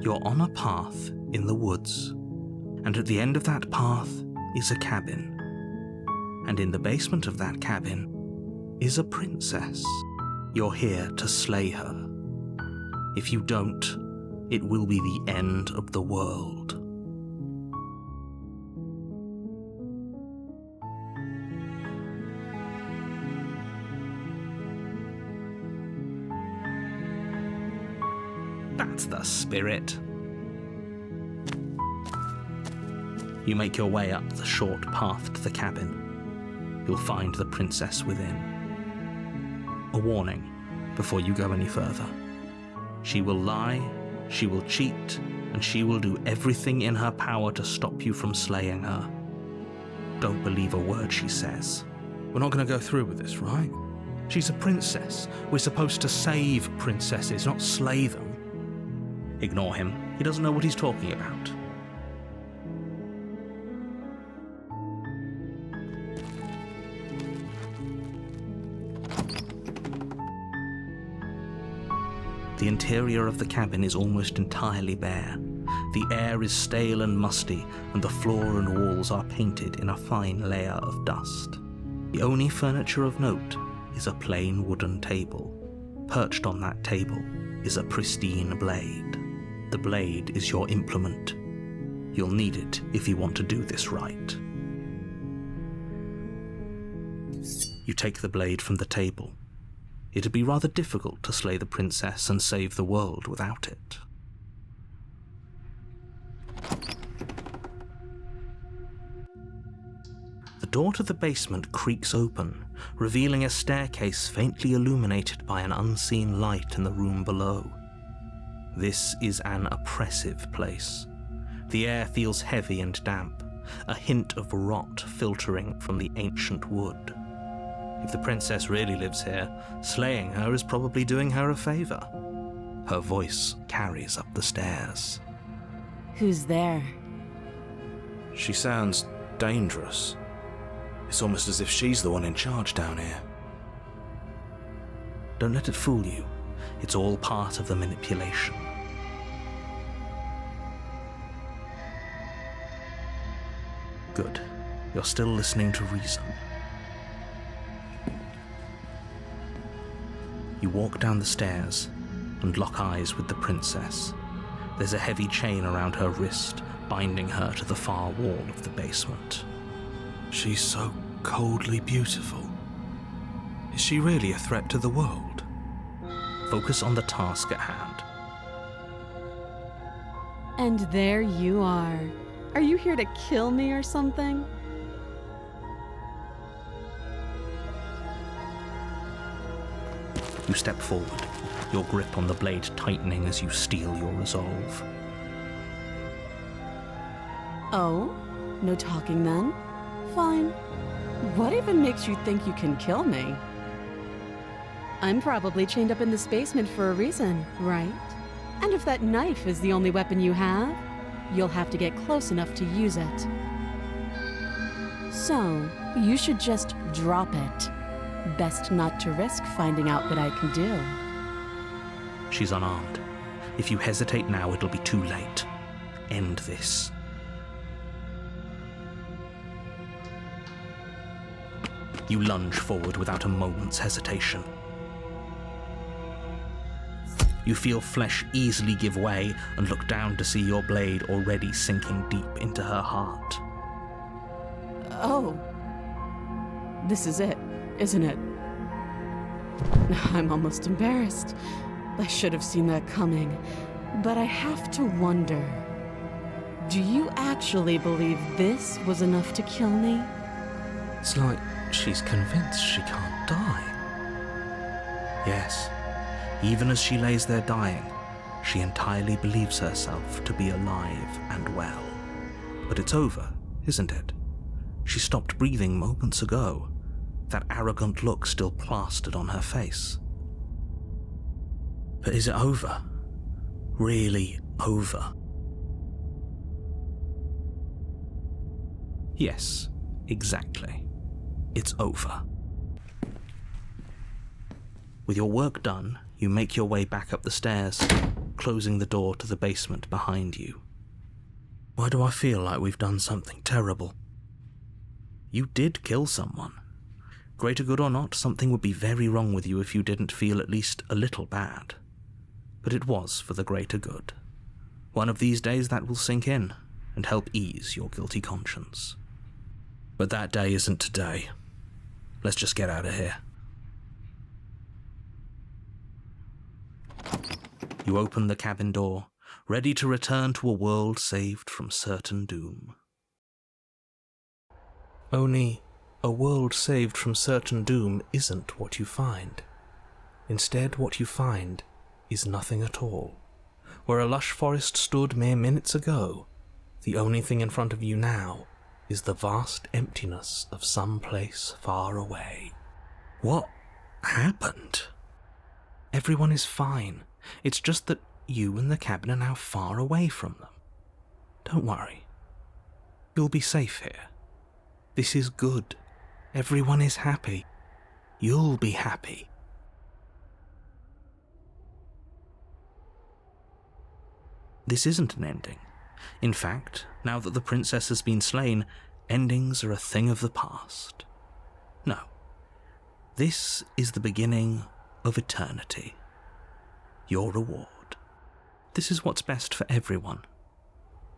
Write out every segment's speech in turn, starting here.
You're on a path in the woods, and at the end of that path is a cabin. And in the basement of that cabin is a princess. You're here to slay her. If you don't, it will be the end of the world. That's the spirit. You make your way up the short path to the cabin. You'll find the princess within. A warning before you go any further. She will lie, she will cheat, and she will do everything in her power to stop you from slaying her. Don't believe a word she says. We're not going to go through with this, right? She's a princess. We're supposed to save princesses, not slay them. Ignore him. He doesn't know what he's talking about. The interior of the cabin is almost entirely bare. The air is stale and musty, and the floor and walls are painted in a fine layer of dust. The only furniture of note is a plain wooden table. Perched on that table is a pristine blade. The blade is your implement. You'll need it if you want to do this right. You take the blade from the table. It'd be rather difficult to slay the princess and save the world without it. The door to the basement creaks open, revealing a staircase faintly illuminated by an unseen light in the room below. This is an oppressive place. The air feels heavy and damp, a hint of rot filtering from the ancient wood. If the princess really lives here, slaying her is probably doing her a favor. Her voice carries up the stairs. Who's there? She sounds dangerous. It's almost as if she's the one in charge down here. Don't let it fool you. It's all part of the manipulation. Good. You're still listening to reason. You walk down the stairs and lock eyes with the princess. There's a heavy chain around her wrist, binding her to the far wall of the basement. She's so coldly beautiful. Is she really a threat to the world? Focus on the task at hand. And there you are. Are you here to kill me or something? You step forward, your grip on the blade tightening as you steel your resolve. Oh? No talking then? Fine. What even makes you think you can kill me? I'm probably chained up in this basement for a reason, right? And if that knife is the only weapon you have, you'll have to get close enough to use it. So, you should just drop it. Best not to risk finding out what I can do. She's unarmed. If you hesitate now, it'll be too late. End this. You lunge forward without a moment's hesitation. You feel flesh easily give way and look down to see your blade already sinking deep into her heart. Oh. This is it, isn't it? I'm almost embarrassed. I should have seen that coming. But I have to wonder, do you actually believe this was enough to kill me? It's like she's convinced she can't die. Yes, even as she lays there dying, she entirely believes herself to be alive and well. But it's over, isn't it? She stopped breathing moments ago, that arrogant look still plastered on her face. But is it over? Really over? Yes, exactly. It's over. With your work done, you make your way back up the stairs, closing the door to the basement behind you. Why do I feel like we've done something terrible? You did kill someone. Greater good or not, something would be very wrong with you if you didn't feel at least a little bad. But it was for the greater good. One of these days that will sink in and help ease your guilty conscience. But that day isn't today. Let's just get out of here. You open the cabin door, ready to return to a world saved from certain doom. Only, a world saved from certain doom isn't what you find. Instead, what you find is nothing at all. Where a lush forest stood mere minutes ago, the only thing in front of you now is the vast emptiness of some place far away. What happened? Everyone is fine. It's just that you and the cabin are now far away from them. Don't worry. You'll be safe here. This is good. Everyone is happy. You'll be happy. This isn't an ending. In fact, now that the princess has been slain, endings are a thing of the past. No. This is the beginning of eternity. Your reward. This is what's best for everyone.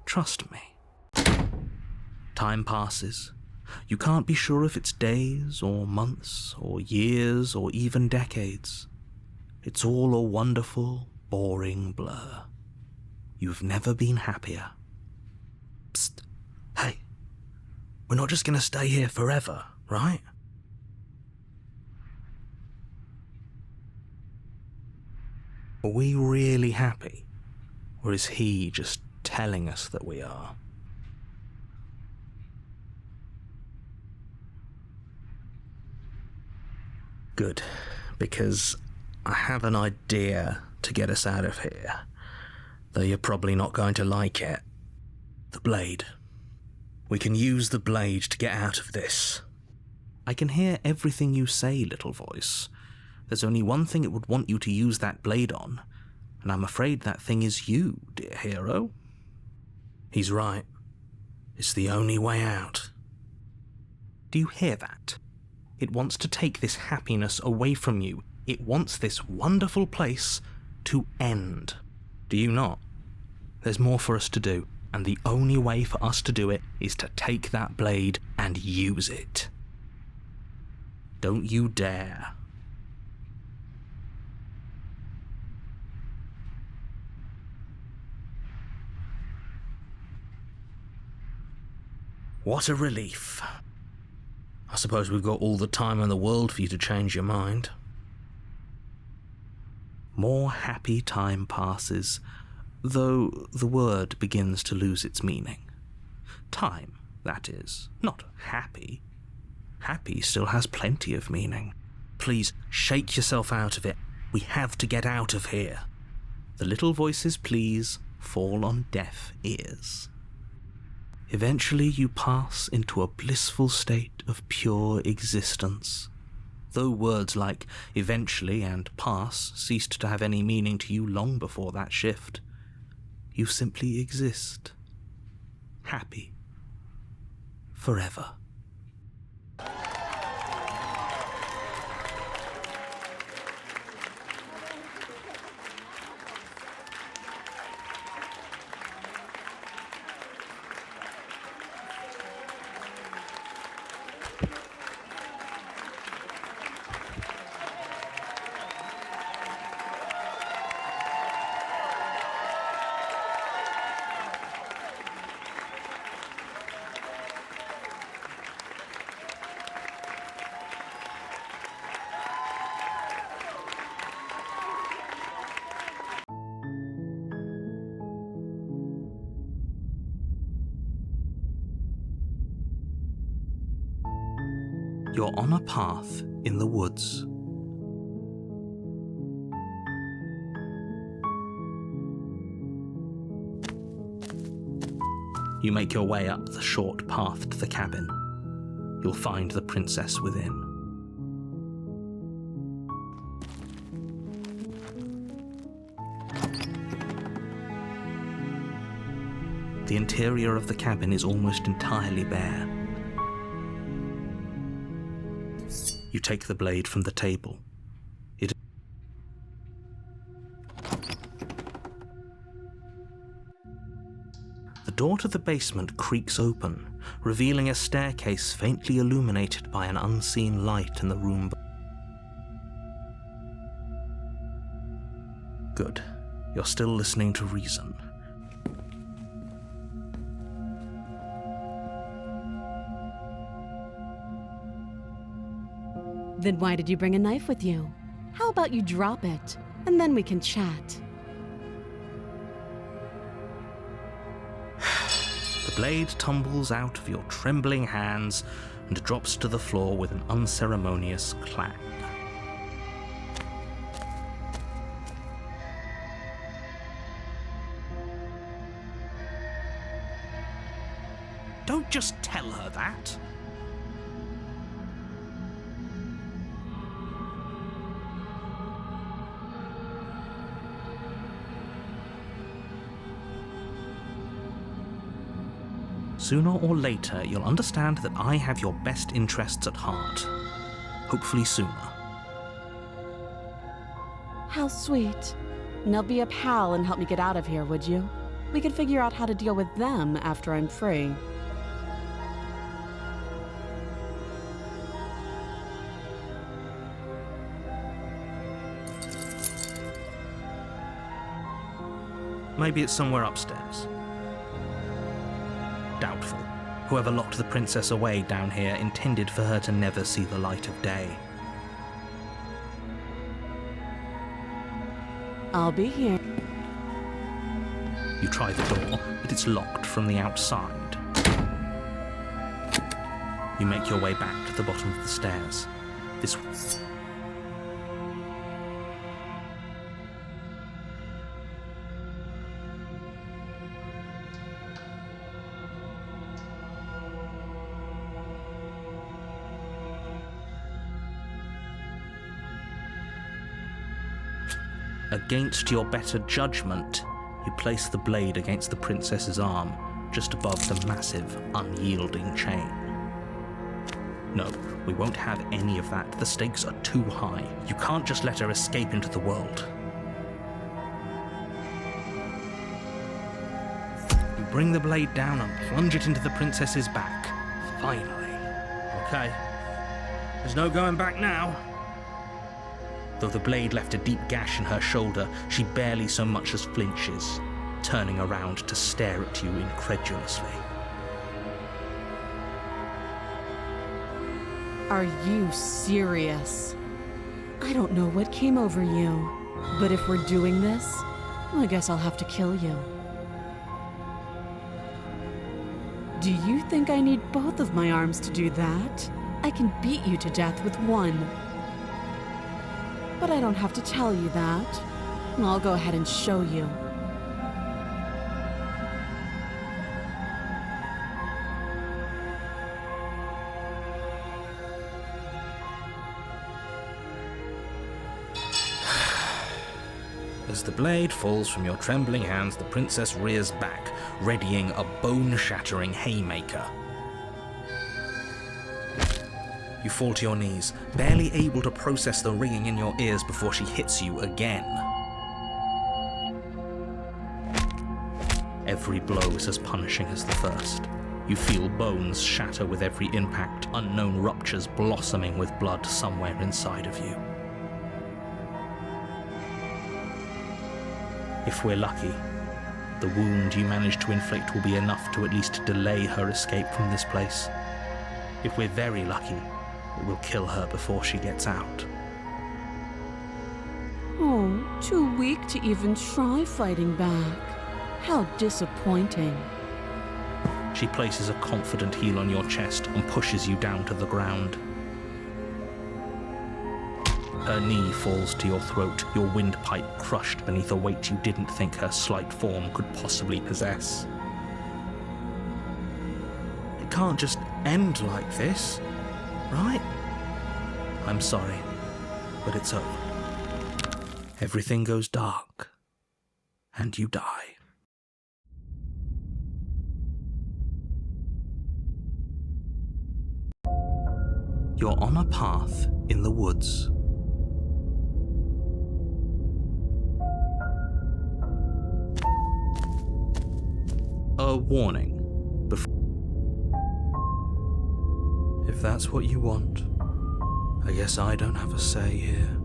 Trust me. Time passes. You can't be sure if it's days or months or years or even decades. It's all a wonderful, boring blur. You've never been happier. Psst. Hey. We're not just going to stay here forever, right? Are we really happy? Or is he just telling us that we are? Good, because I have an idea to get us out of here, though you're probably not going to like it. The blade. We can use the blade to get out of this. I can hear everything you say, little voice. There's only one thing it would want you to use that blade on, and I'm afraid that thing is you, dear hero. He's right. It's the only way out. Do you hear that? It wants to take this happiness away from you. It wants this wonderful place to end. Do you not? There's more for us to do, and the only way for us to do it is to take that blade and use it. Don't you dare. What a relief. I suppose we've got all the time in the world for you to change your mind. More happy time passes, though the word begins to lose its meaning. Time, that is, not happy. Happy still has plenty of meaning. Please, shake yourself out of it. We have to get out of here. The little voices, please, fall on deaf ears. Eventually you pass into a blissful state of pure existence. Though words like eventually and pass ceased to have any meaning to you long before that shift, you simply exist. Happy. Forever. You're on a path in the woods. You make your way up the short path to the cabin. You'll find the princess within. The interior of the cabin is almost entirely bare. You take the blade from the table. The door to the basement creaks open, revealing a staircase faintly illuminated by an unseen light in the room. Good. You're still listening to reason. Then why did you bring a knife with you? How about you drop it, and then we can chat. The blade tumbles out of your trembling hands and drops to the floor with an unceremonious clang. Don't just tell her that. Sooner or later, you'll understand that I have your best interests at heart. Hopefully sooner. How sweet. Now be a pal and help me get out of here, would you? We could figure out how to deal with them after I'm free. Maybe it's somewhere upstairs. Doubtful. Whoever locked the princess away down here intended for her to never see the light of day. I'll be here. You try the door, but it's locked from the outside. You make your way back to the bottom of the stairs. This Against your better judgment, you place the blade against the princess's arm, just above the massive, unyielding chain. No, we won't have any of that. The stakes are too high. You can't just let her escape into the world. You bring the blade down and plunge it into the princess's back. Finally. Okay. There's no going back now. Though the blade left a deep gash in her shoulder, she barely so much as flinches, turning around to stare at you incredulously. Are you serious? I don't know what came over you, but if we're doing this, I guess I'll have to kill you. Do you think I need both of my arms to do that? I can beat you to death with one. But I don't have to tell you that. I'll go ahead and show you. As the blade falls from your trembling hands, the princess rears back, readying a bone-shattering haymaker. You fall to your knees, barely able to process the ringing in your ears before she hits you again. Every blow is as punishing as the first. You feel bones shatter with every impact, unknown ruptures blossoming with blood somewhere inside of you. If we're lucky, the wound you manage to inflict will be enough to at least delay her escape from this place. If we're very lucky, it will kill her before she gets out. Oh, too weak to even try fighting back. How disappointing. She places a confident heel on your chest and pushes you down to the ground. Her knee falls to your throat, your windpipe crushed beneath a weight you didn't think her slight form could possibly possess. It can't just end like this, right? I'm sorry, but it's over. Everything goes dark, and you die. You're on a path in the woods. A warning. If that's what you want, I guess I don't have a say here.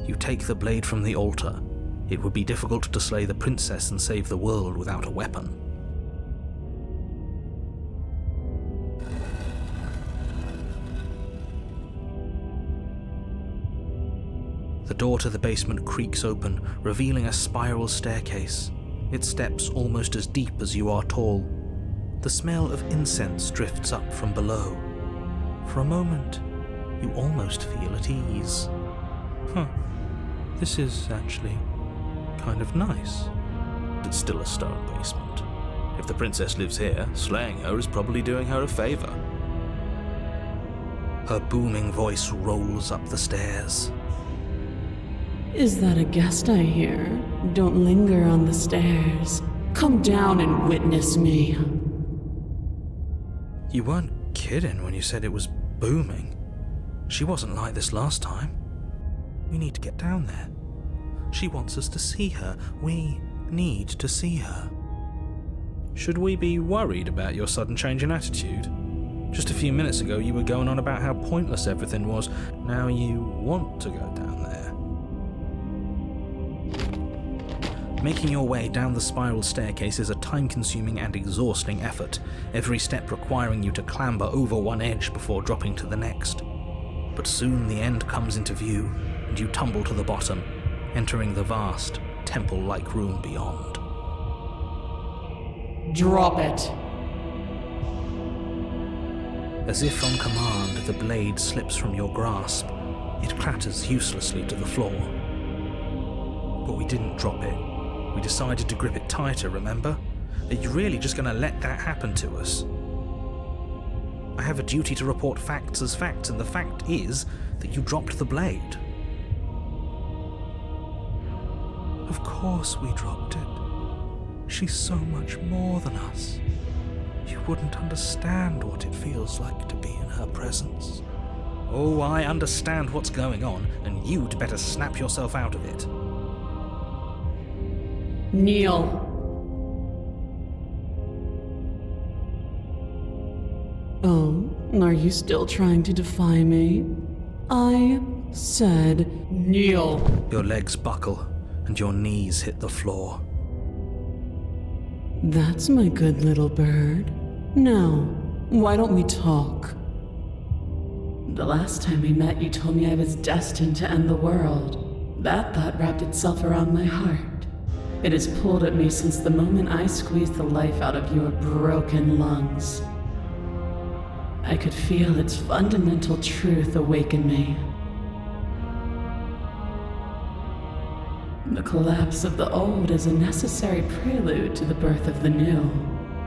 You take the blade from the altar. It would be difficult to slay the princess and save the world without a weapon. The door to the basement creaks open, revealing a spiral staircase, its steps almost as deep as you are tall. The smell of incense drifts up from below. For a moment, you almost feel at ease. This is actually kind of nice. It's still a stone basement. If the princess lives here, slaying her is probably doing her a favor. Her booming voice rolls up the stairs. Is that a guest I hear? Don't linger on the stairs. Come down and witness me. You weren't kidding when you said it was booming. She wasn't like this last time. We need to get down there. She wants us to see her. We need to see her. Should we be worried about your sudden change in attitude? Just a few minutes ago you were going on about how pointless everything was. Now you want to go down there. Making your way down the spiral staircase is a time-consuming and exhausting effort, every step requiring you to clamber over one edge before dropping to the next. But soon the end comes into view, and you tumble to the bottom, entering the vast, temple-like room beyond. Drop it. As if on command, the blade slips from your grasp. It clatters uselessly to the floor. But we didn't drop it. We decided to grip it tighter, remember? Are you really just going to let that happen to us? I have a duty to report facts as facts, and the fact is that you dropped the blade. Of course we dropped it. She's so much more than us. You wouldn't understand what it feels like to be in her presence. Oh, I understand what's going on, and you'd better snap yourself out of it. Kneel. Oh, are you still trying to defy me? I said kneel. Your legs buckle, and your knees hit the floor. That's my good little bird. Now, why don't we talk? The last time we met, you told me I was destined to end the world. That thought wrapped itself around my heart. It has pulled at me since the moment I squeezed the life out of your broken lungs. I could feel its fundamental truth awaken me. The collapse of the old is a necessary prelude to the birth of the new,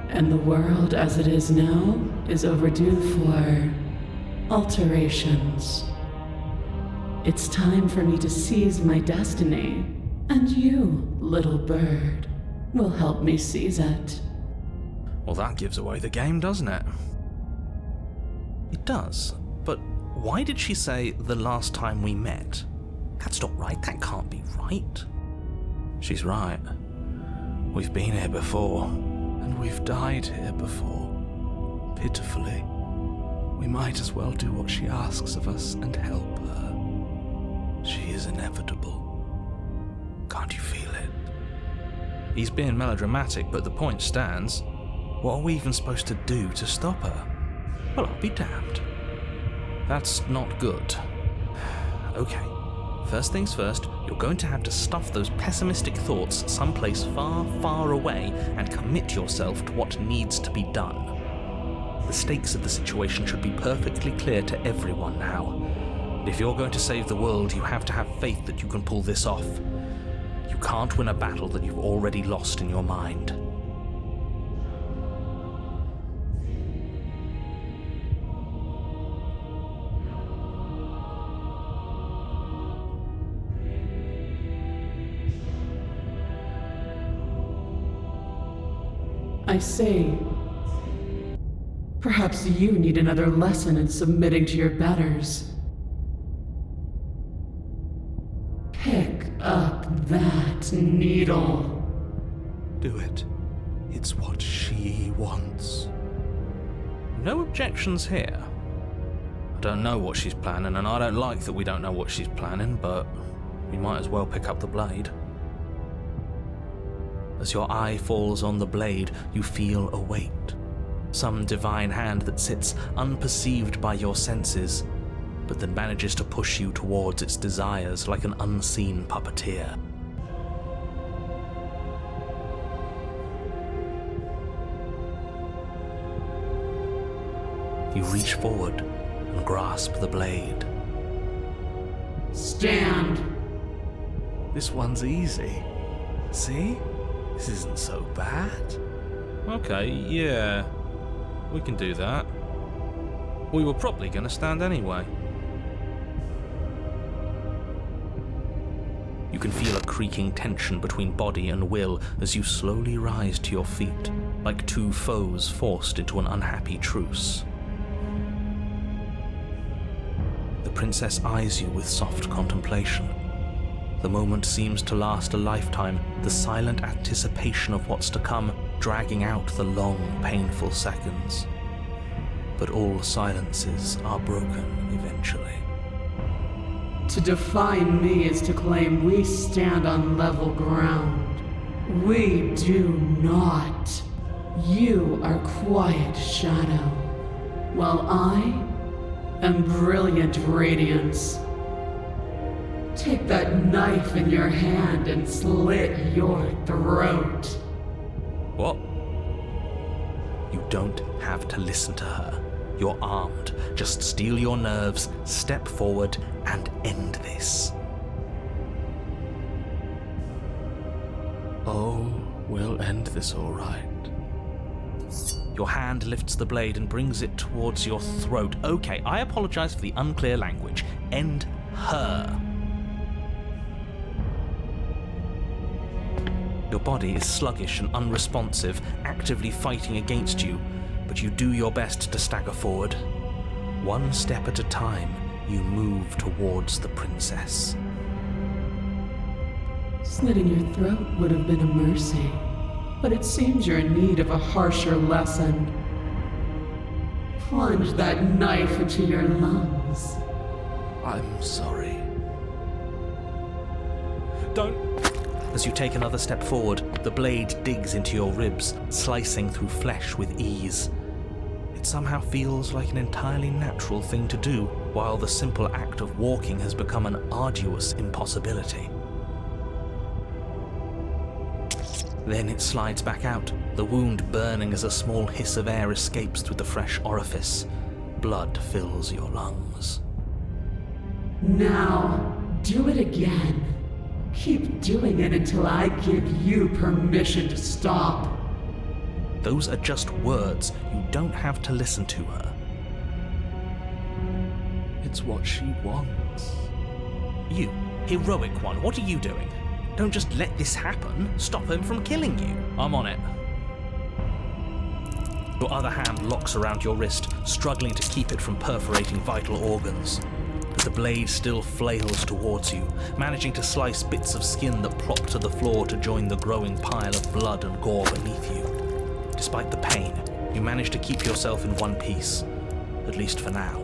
and the world as it is now is overdue for alterations. It's time for me to seize my destiny, and you, little bird, will help me seize it. Well, that gives away the game, doesn't it? It does, but why did she say the last time we met? That's not right, that can't be right. She's right. We've been here before, and we've died here before. Pitifully. We might as well do what she asks of us and help her. She is inevitable. Can't you feel it? He's being melodramatic, but the point stands. What are we even supposed to do to stop her? Well, I'll be damned. That's not good. Okay, first things first, you're going to have to stuff those pessimistic thoughts someplace far, far away and commit yourself to what needs to be done. The stakes of the situation should be perfectly clear to everyone now. And if you're going to save the world, you have to have faith that you can pull this off. You can't win a battle that you've already lost in your mind. I see. Perhaps you need another lesson in submitting to your betters. Pick up that needle. Do it. It's what she wants. No objections here. I don't know what she's planning, and I don't like that we don't know what she's planning, but we might as well pick up the blade. As your eye falls on the blade, you feel a weight. Some divine hand that sits unperceived by your senses, but that manages to push you towards its desires like an unseen puppeteer. You reach forward and grasp the blade. Stand! This one's easy. See? This isn't so bad. Okay, yeah. We can do that. We were probably going to stand anyway. You can feel a creaking tension between body and will as you slowly rise to your feet, like two foes forced into an unhappy truce. The princess eyes you with soft contemplation. The moment seems to last a lifetime, the silent anticipation of what's to come dragging out the long, painful seconds. But all silences are broken eventually. To define me is to claim we stand on level ground. We do not. You are quiet shadow, while I am brilliant radiance. Take that knife in your hand and slit your throat. What? You don't have to listen to her. You're armed. Just steel your nerves, step forward, and end this. Oh, we'll end this all right. Your hand lifts the blade and brings it towards your throat. Okay, I apologize for the unclear language. End her. Your body is sluggish and unresponsive, actively fighting against you, but you do your best to stagger forward. One step at a time, you move towards the princess. Slitting your throat would have been a mercy, but it seems you're in need of a harsher lesson. Plunge that knife into your lungs. I'm sorry. Don't. As you take another step forward, the blade digs into your ribs, slicing through flesh with ease. It somehow feels like an entirely natural thing to do, while the simple act of walking has become an arduous impossibility. Then it slides back out, the wound burning as a small hiss of air escapes through the fresh orifice. Blood fills your lungs. Now, do it again. Keep doing it until I give you permission to stop. Those are just words. You don't have to listen to her. It's what she wants. You, heroic one, what are you doing? Don't just let this happen. Stop him from killing you. I'm on it. Your other hand locks around your wrist, struggling to keep it from perforating vital organs. But the blade still flails towards you, managing to slice bits of skin that plop to the floor to join the growing pile of blood and gore beneath you. Despite the pain, you manage to keep yourself in one piece, at least for now.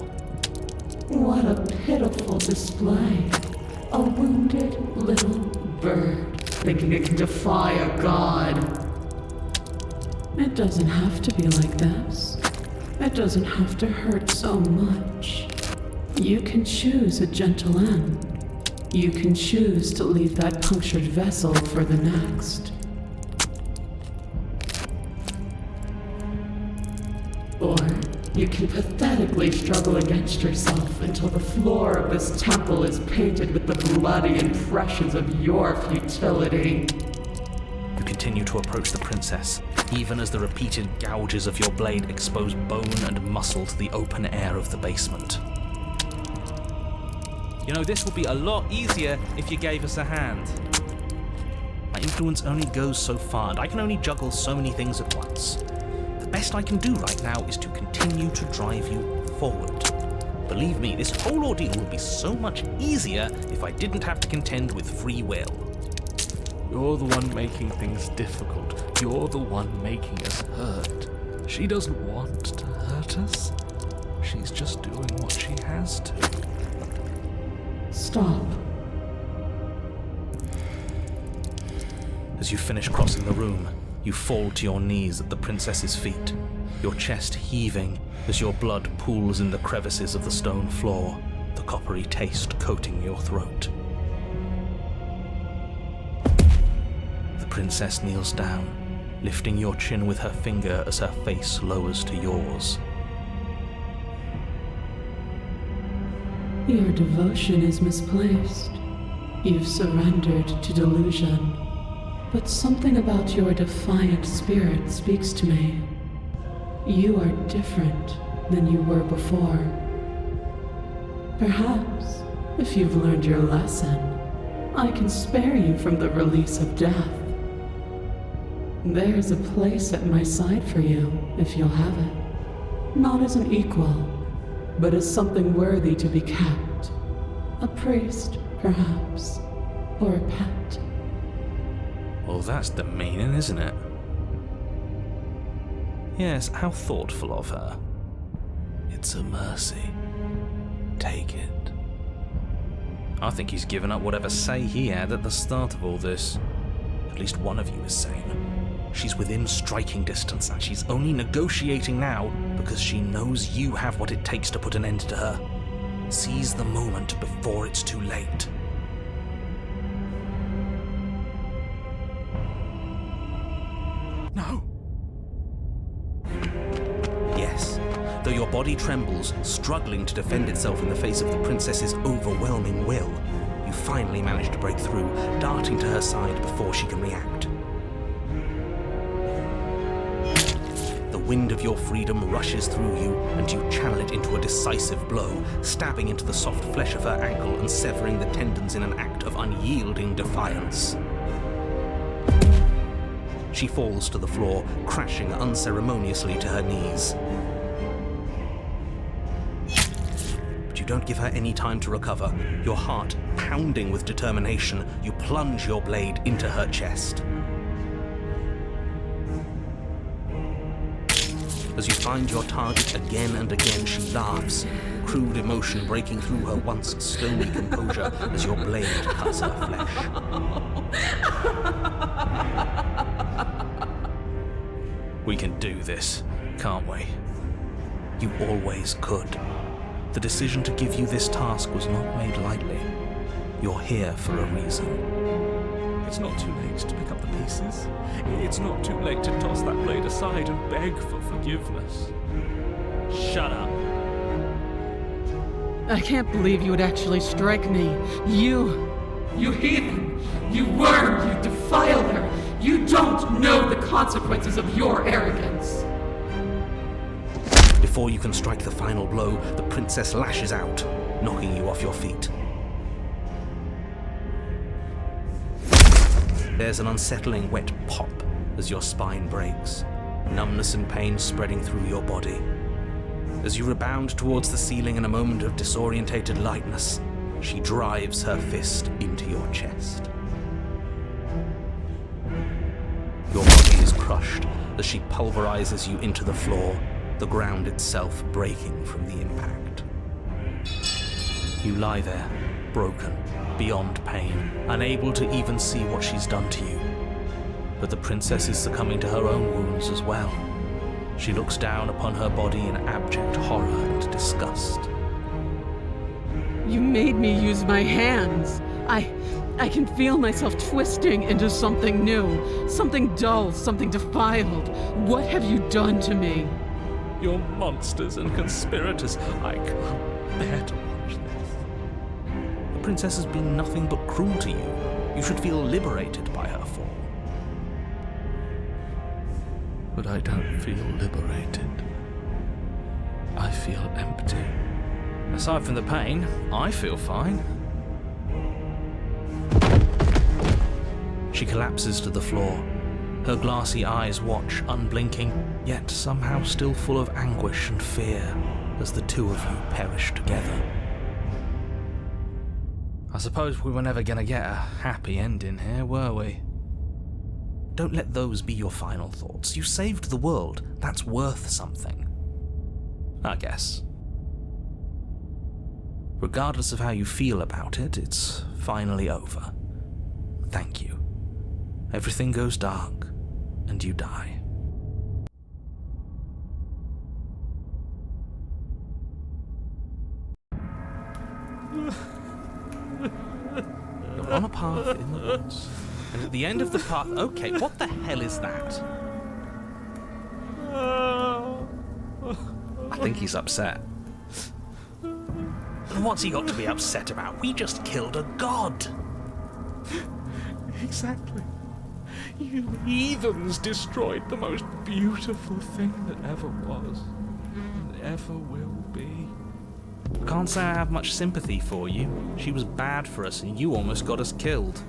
What a pitiful display. A wounded little bird, thinking it can defy a god. It doesn't have to be like this. It doesn't have to hurt so much. You can choose a gentle end. You can choose to leave that punctured vessel for the next. Or you can pathetically struggle against yourself until the floor of this temple is painted with the bloody impressions of your futility. You continue to approach the princess, even as the repeated gouges of your blade expose bone and muscle to the open air of the basement. You know, this would be a lot easier if you gave us a hand. My influence only goes so far, and I can only juggle so many things at once. The best I can do right now is to continue to drive you forward. Believe me, this whole ordeal would be so much easier if I didn't have to contend with free will. You're the one making things difficult. You're the one making us hurt. She doesn't want to hurt us. She's just doing what she has to. Stop. As you finish crossing the room, you fall to your knees at the princess's feet, your chest heaving as your blood pools in the crevices of the stone floor, the coppery taste coating your throat. The princess kneels down, lifting your chin with her finger as her face lowers to yours. Your devotion is misplaced. You've surrendered to delusion. But something about your defiant spirit speaks to me. You are different than you were before. Perhaps, if you've learned your lesson, I can spare you from the release of death. There's a place at my side for you, if you'll have it. Not as an equal, but as something worthy to be kept. A priest, perhaps, or a pet. Well, that's the meaning, isn't it? Yes, how thoughtful of her. It's a mercy. Take it. I think he's given up whatever say he had at the start of all this. At least one of you is sane. She's within striking distance, and she's only negotiating now because she knows you have what it takes to put an end to her. Seize the moment before it's too late. No. Yes, though your body trembles, struggling to defend itself in the face of the princess's overwhelming will, you finally manage to break through, darting to her side before she can react. The wind of your freedom rushes through you, and you channel it into a decisive blow, stabbing into the soft flesh of her ankle and severing the tendons in an act of unyielding defiance. She falls to the floor, crashing unceremoniously to her knees. But you don't give her any time to recover. Your heart pounding with determination, you plunge your blade into her chest. As you find your target again and again, she laughs, crude emotion breaking through her once stony composure as your blade cuts her flesh. We can do this, can't we? You always could. The decision to give you this task was not made lightly. You're here for a reason. It's not too late to pick up the pieces. It's not too late to toss that blade aside and beg for forgiveness. Shut up. I can't believe you would actually strike me. You heathen! You worm! You defiler! You don't know the consequences of your arrogance! Before you can strike the final blow, the princess lashes out, knocking you off your feet. There's an unsettling wet pop as your spine breaks, numbness and pain spreading through your body. As you rebound towards the ceiling in a moment of disorientated lightness, she drives her fist into your chest. Your body is crushed as she pulverizes you into the floor, the ground itself breaking from the impact. You lie there, broken, beyond pain, unable to even see what she's done to you. But the princess is succumbing to her own wounds as well. She looks down upon her body in abject horror and disgust. You made me use my hands. I can feel myself twisting into something new, something dull, something defiled. What have you done to me? You're monsters and conspirators. I can't bear to watch this. The princess has been nothing but cruel to you. You should feel liberated by her fall. But I don't feel liberated. I feel empty. Aside from the pain, I feel fine. She collapses to the floor. Her glassy eyes watch, unblinking, yet somehow still full of anguish and fear, as the two of you perish together. I suppose we were never gonna get a happy ending here, were we? Don't let those be your final thoughts. You saved the world. That's worth something. I guess. Regardless of how you feel about it, it's finally over. Thank you. Everything goes dark, and you die. You're on a path in the woods, and at the end of the path... Okay, what the hell is that? I think he's upset. And what's he got to be upset about? We just killed a god! Exactly. You heathens destroyed the most beautiful thing that ever was, and ever will be. Can't say I have much sympathy for you. She was bad for us and you almost got us killed.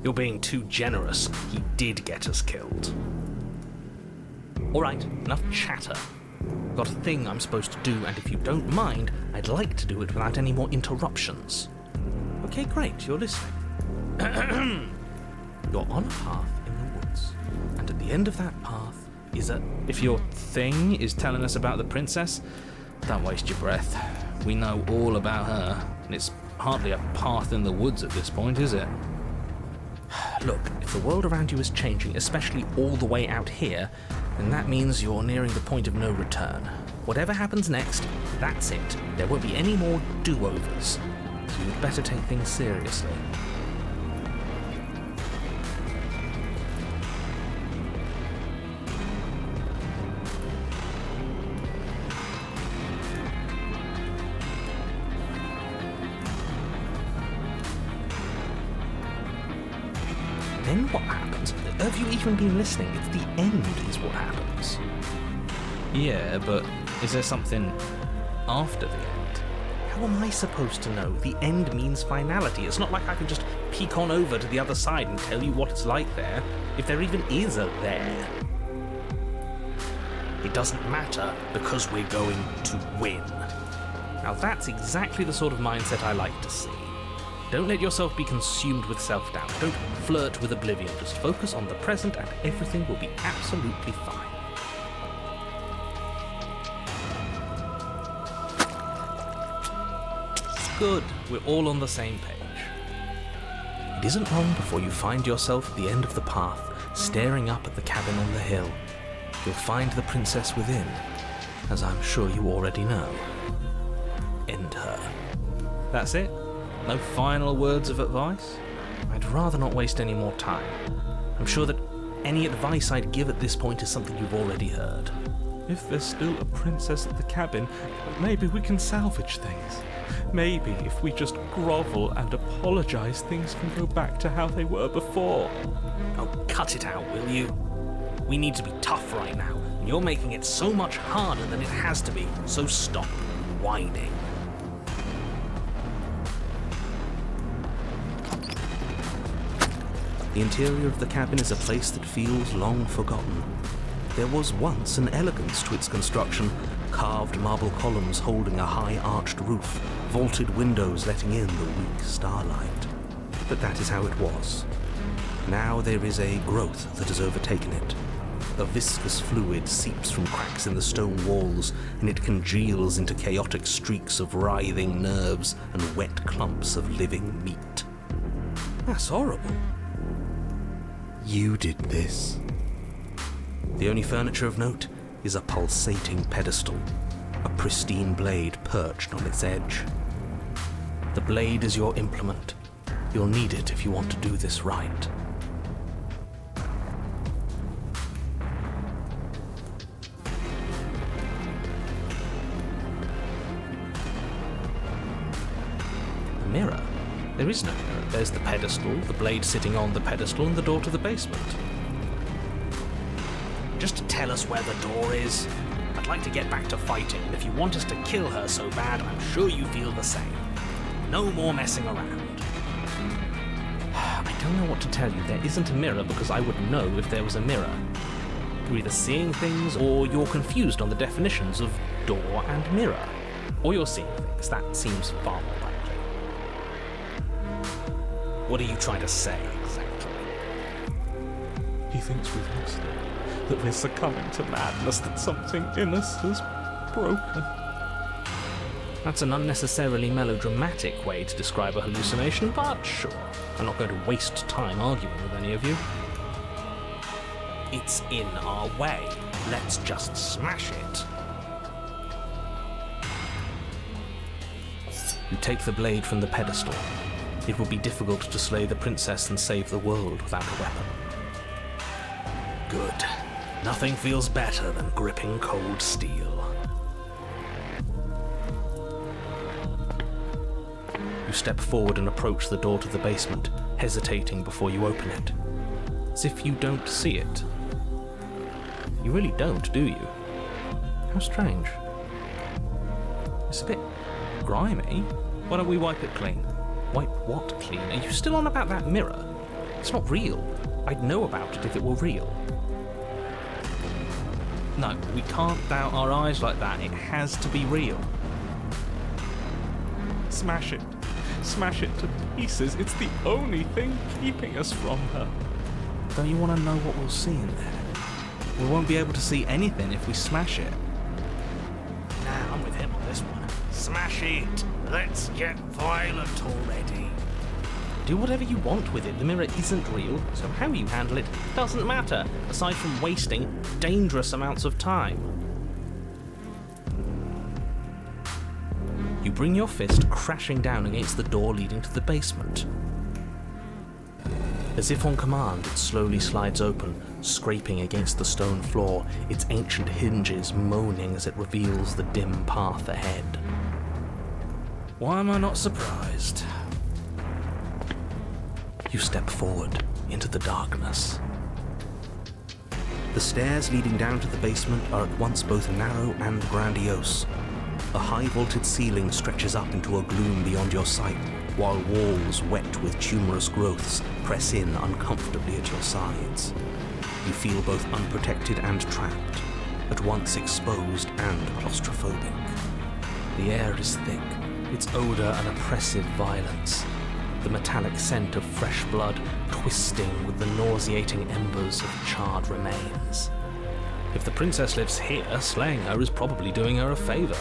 You're being too generous. He did get us killed. Alright, enough chatter. Got a thing I'm supposed to do, and if you don't mind, I'd like to do it without any more interruptions. Okay, great, you're listening. You're on a path in the woods, and at the end of that path is a... If your thing is telling us about the princess, don't waste your breath. We know all about her, and it's hardly a path in the woods at this point, is it? Look, if the world around you is changing, especially all the way out here, then that means you're nearing the point of no return. Whatever happens next, that's it. There won't be any more do-overs. So you'd better take things seriously. Then what happens? Have you even been listening? It's the end is what happens. Yeah, but is there something after the end? How am I supposed to know? The end means finality. It's not like I can just peek on over to the other side and tell you what it's like there, if there even is a there. It doesn't matter because we're going to win. Now that's exactly the sort of mindset I like to see. Don't let yourself be consumed with self-doubt. Don't flirt with oblivion. Just focus on the present and everything will be absolutely fine. Good. We're all on the same page. It isn't long before you find yourself at the end of the path, staring up at the cabin on the hill. You'll find the princess within, as I'm sure you already know. End her. That's it? No final words of advice? I'd rather not waste any more time. I'm sure that any advice I'd give at this point is something you've already heard. If there's still a princess at the cabin, maybe we can salvage things. Maybe if we just grovel and apologize, things can go back to how they were before. Oh, cut it out, will you? We need to be tough right now, and you're making it so much harder than it has to be, so stop whining. The interior of the cabin is a place that feels long forgotten. There was once an elegance to its construction, carved marble columns holding a high arched roof, vaulted windows letting in the weak starlight. But that is how it was. Now there is a growth that has overtaken it. A viscous fluid seeps from cracks in the stone walls, and it congeals into chaotic streaks of writhing nerves and wet clumps of living meat. That's horrible. You did this. The only furniture of note is a pulsating pedestal, a pristine blade perched on its edge. The blade is your implement. You'll need it if you want to do this right. The mirror? There is no mirror. There's the pedestal, the blade sitting on the pedestal, and the door to the basement. Just to tell us where the door is. I'd like to get back to fighting, and if you want us to kill her so bad, I'm sure you feel the same. No more messing around. I don't know what to tell you. There isn't a mirror because I would know if there was a mirror. You're either seeing things or you're confused on the definitions of door and mirror. Or you're seeing things. That seems far more likely. What are you trying to say exactly? He thinks we've lost it, that we're succumbing to madness, that something in us has broken. That's an unnecessarily melodramatic way to describe a hallucination, but sure. I'm not going to waste time arguing with any of you. It's in our way. Let's just smash it. You take the blade from the pedestal. It will be difficult to slay the princess and save the world without a weapon. Good. Nothing feels better than gripping cold steel. You step forward and approach the door to the basement, hesitating before you open it. As if you don't see it. You really don't, do you? How strange. It's a bit grimy. Why don't we wipe it clean? Wipe what clean? Are you still on about that mirror? It's not real. I'd know about it if it were real. No, we can't doubt our eyes like that. It has to be real. Smash it. Smash it to pieces. It's the only thing keeping us from her. Don't you want to know what we'll see in there? We won't be able to see anything if we smash it. Nah, I'm with him on this one. Smash it! Let's get violent already. Do whatever you want with it. The mirror isn't real, so how you handle it doesn't matter, aside from wasting dangerous amounts of time. You bring your fist crashing down against the door leading to the basement. As if on command, it slowly slides open, scraping against the stone floor, its ancient hinges moaning as it reveals the dim path ahead. Why am I not surprised? You step forward into the darkness. The stairs leading down to the basement are at once both narrow and grandiose. A high-vaulted ceiling stretches up into a gloom beyond your sight, while walls wet with tumorous growths press in uncomfortably at your sides. You feel both unprotected and trapped, at once exposed and claustrophobic. The air is thick, its odour an oppressive violence, the metallic scent of fresh blood twisting with the nauseating embers of charred remains. If the princess lives here, slaying her is probably doing her a favour.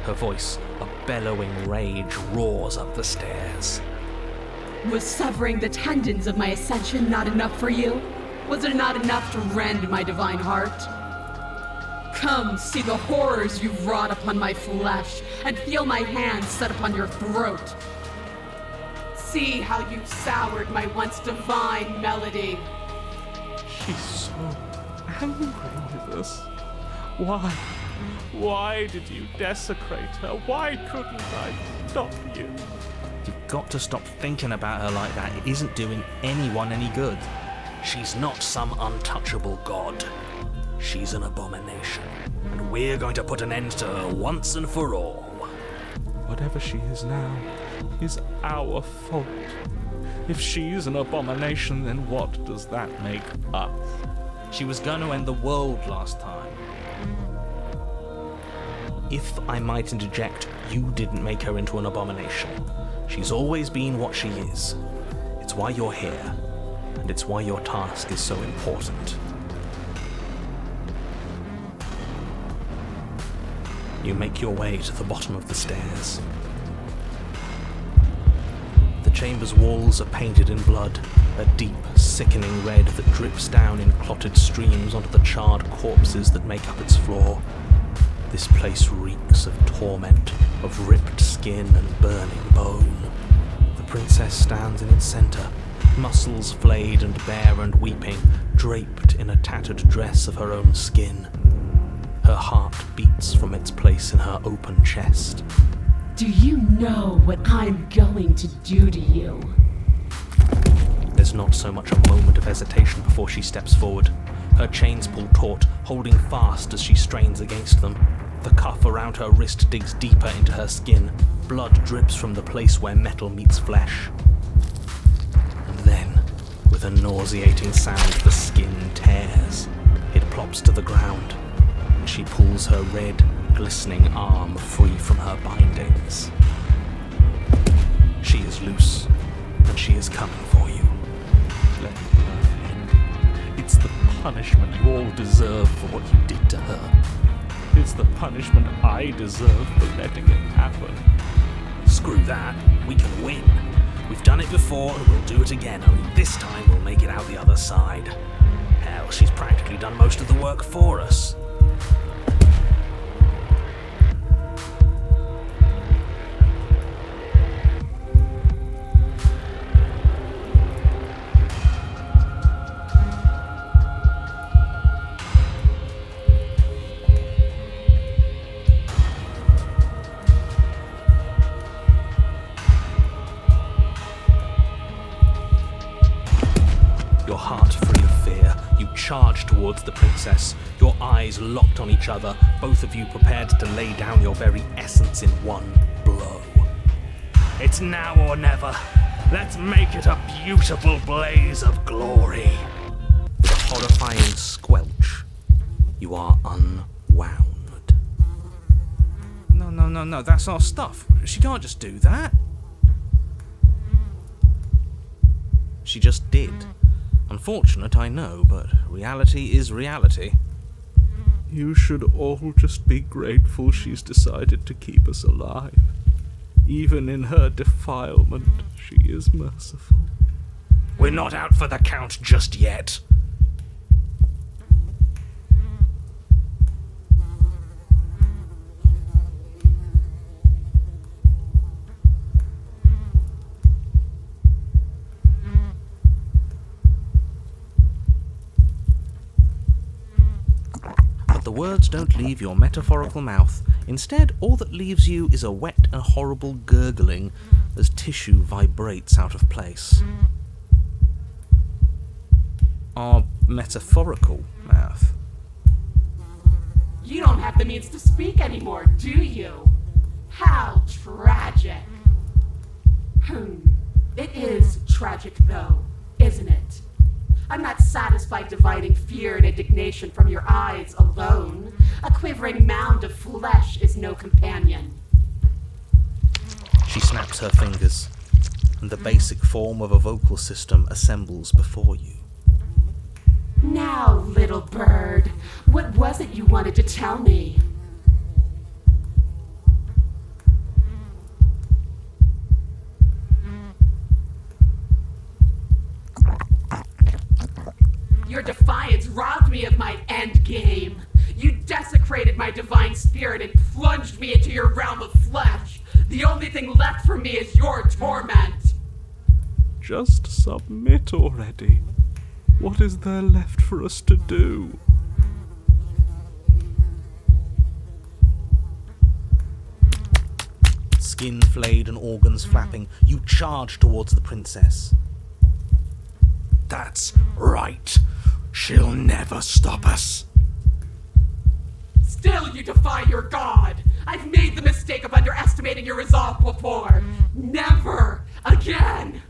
Her voice, a bellowing rage, roars up the stairs. Was severing the tendons of my ascension not enough for you? Was it not enough to rend my divine heart? Come, see the horrors you've wrought upon my flesh, and feel my hands set upon your throat. See how you've soured my once divine melody. She's so angry with us. Why? Why did you desecrate her? Why couldn't I stop you? You've got to stop thinking about her like that. It isn't doing anyone any good. She's not some untouchable god. She's an abomination, and we're going to put an end to her once and for all. Whatever she is now is our fault. If she's an abomination, then what does that make us? She was going to end the world last time. If I might interject, you didn't make her into an abomination. She's always been what she is. It's why you're here, and it's why your task is so important. You make your way to the bottom of the stairs. The chamber's walls are painted in blood, a deep, sickening red that drips down in clotted streams onto the charred corpses that make up its floor. This place reeks of torment, of ripped skin and burning bone. The princess stands in its centre, muscles flayed and bare and weeping, draped in a tattered dress of her own skin. Her heart beats from its place in her open chest. Do you know what I'm going to do to you? There's not so much a moment of hesitation before she steps forward. Her chains pull taut, holding fast as she strains against them. The cuff around her wrist digs deeper into her skin. Blood drips from the place where metal meets flesh. And then, With a nauseating sound, the skin tears. It plops to the ground, and she pulls her red, glistening arm free from her bindings. She is loose, and she is coming for you. Let her in. It's the punishment you all deserve for what you did to her. It's the punishment I deserve for letting it happen. Screw that, we can win. We've done it before and we'll do it again, only this time we'll make it out the other side. Hell, she's practically done most of the work for us. Your heart free of fear, you charge towards the princess, your eyes locked on each other, both of you prepared to lay down your very essence in one blow. It's now or never. Let's make it a beautiful blaze of glory. With a horrifying squelch, you are unwound. No, that's our stuff. She can't just do that. She just did. Unfortunate, I know, but reality is reality. You should all just be grateful she's decided to keep us alive. Even in her defilement, she is merciful. We're not out for the count just yet. The words don't leave your metaphorical mouth. Instead, all that leaves you is a wet and horrible gurgling as tissue vibrates out of place. Our metaphorical mouth. You don't have the means to speak anymore, do you? How tragic. It is tragic, though, isn't it? I'm not satisfied dividing fear and indignation from your eyes alone. A quivering mound of flesh is no companion. She snaps her fingers, and the basic form of a vocal system assembles before you. Now, little bird, what was it you wanted to tell me? Your defiance robbed me of my end game. You desecrated my divine spirit and plunged me into your realm of flesh. The only thing left for me is your torment. Just submit already. What is there left for us to do? Skin flayed and organs flapping, you charge towards the princess. That's right. She'll never stop us. Still you defy your god. I've made the mistake of underestimating your resolve before. Never again.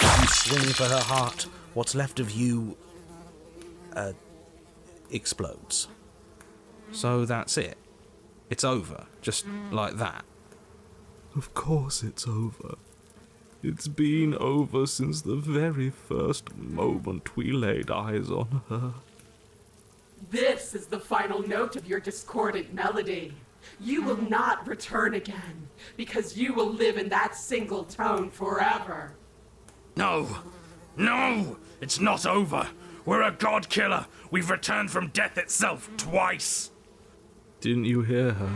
You swing for her heart. What's left of you explodes. So that's it. It's over. Just like that. Of course it's over. It's been over since the very first moment we laid eyes on her. This is the final note of your discordant melody. You will not return again, because you will live in that single tone forever. No! It's not over! We're a god killer! We've returned from death itself twice! Didn't you hear her?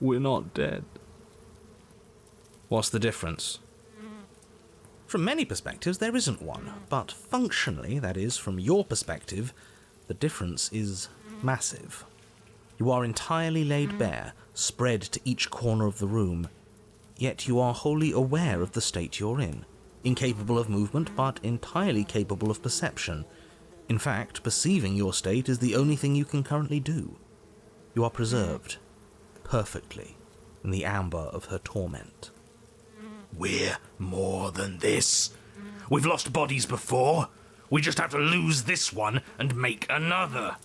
We're not dead. What's the difference? From many perspectives, there isn't one, but functionally, that is, from your perspective, the difference is massive. You are entirely laid bare, spread to each corner of the room, yet you are wholly aware of the state you're in, incapable of movement, but entirely capable of perception. In fact, perceiving your state is the only thing you can currently do. You are preserved, perfectly, in the amber of her torment. We're more than this. We've lost bodies before. We just have to lose this one and make another.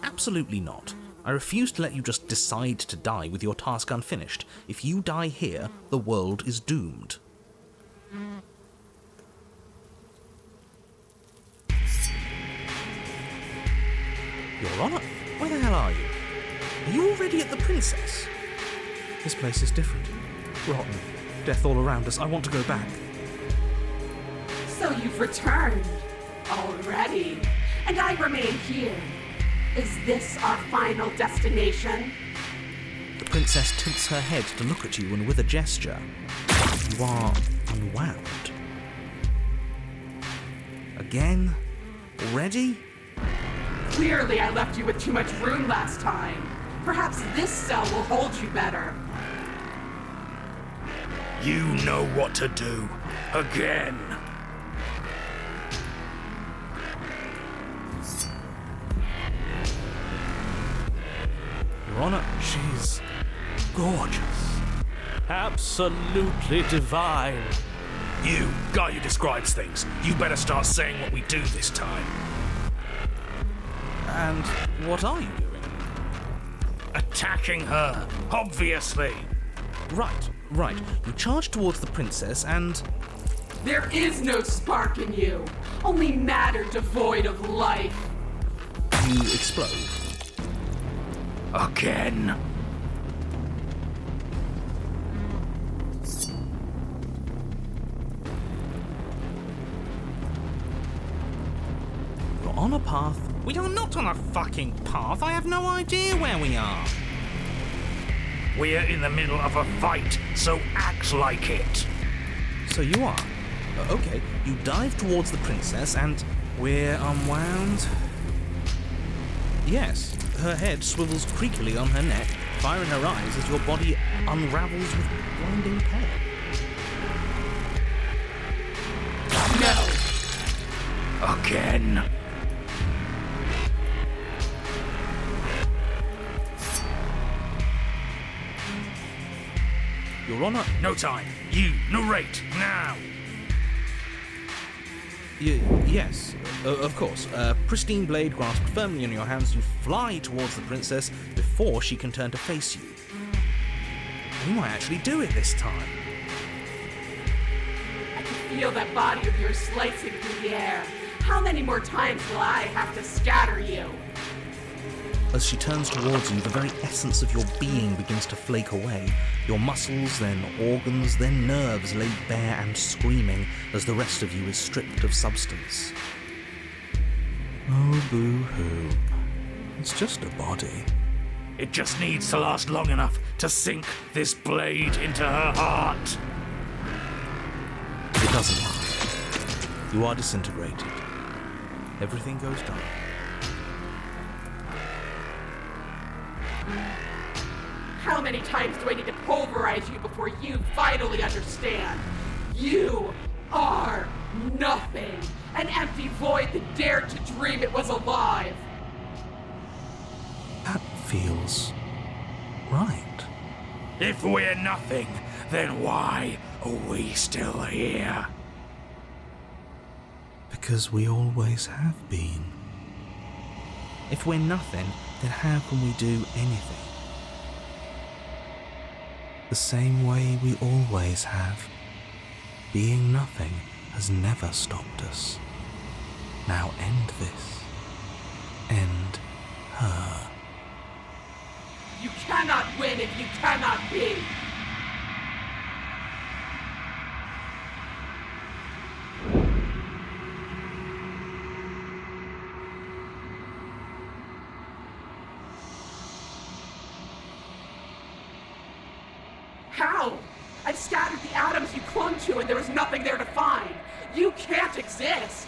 Absolutely not. I refuse to let you just decide to die with your task unfinished. If you die here, the world is doomed. Your Honor, where the hell are you? Are you already at the Princess? This place is different. Rotten. Death all around us. I want to go back. So you've returned already, and I remain here. Is this our final destination? The Princess tilts her head to look at you, and with a gesture, you are unwound. Again? Already? Clearly I left you with too much room last time. Perhaps this cell will hold you better. You know what to do. Again. Your Honor, She's gorgeous. Absolutely divine. You, guy who describes things, you better start saying what we do this time. and what are you doing? Attacking her, obviously. Right. You charge towards the Princess and... There is no spark in you, only matter devoid of life. you explode. Again. You're on a path. We are not on a fucking path. I have no idea where we are. We're in the middle of a fight, so act like it. So you are. Okay, you dive towards the Princess and we're unwound. Yes, her head swivels creakily on her neck, fire in her eyes as your body unravels with blinding pain. No. Again. Your Honor, No time. You narrate now. yes, of course. Pristine blade grasped firmly in your hands, you fly towards the Princess before she can turn to face you. We might actually do it this time. I can feel that body of yours slicing through the air. How many more times will I have to scatter you? As she turns towards you, the very essence of your being begins to flake away. Your muscles, then organs, then nerves laid bare and screaming as the rest of you is stripped of substance. Oh, boo-hoo. It's just a body. It just needs to last long enough to sink this blade into her heart. It doesn't last. You are disintegrated. Everything goes dark. How many times do I need to pulverize you before you finally understand? You are nothing. An empty void that dared to dream it was alive. That feels right. If we're nothing, then why are we still here? Because we always have been. If we're nothing, then how can we do anything? The same way we always have. Being nothing has never stopped us. Now end this. End her. You cannot win if you cannot be. How? I've scattered the atoms you clung to and there was nothing there to find. You can't exist.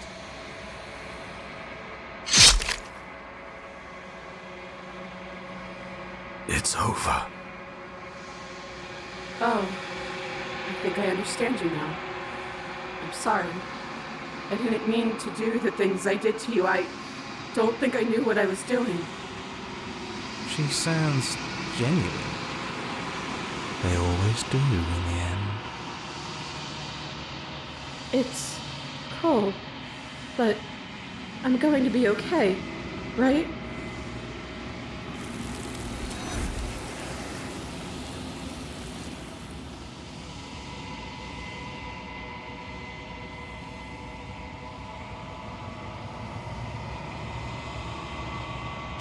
It's over. Oh, I think I understand you now. I'm sorry. I didn't mean to do the things I did to you. I don't think I knew what I was doing. She sounds genuine. They always do in the end. It's cold, but I'm going to be okay, right?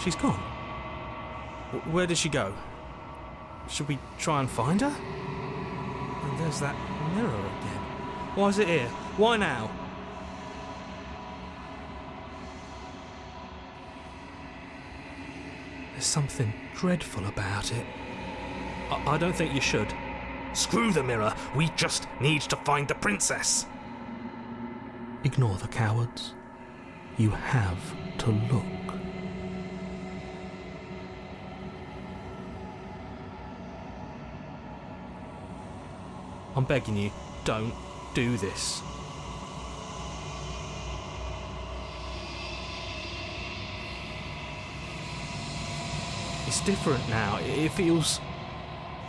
She's gone. Where did she go? Should we try and find her? And there's that mirror again. Why is it here? Why now? There's something dreadful about it. I don't think you should. Screw the mirror. We just need to find the princess. Ignore the cowards. You have to look. I'm begging you, don't do this. It's different now. It feels,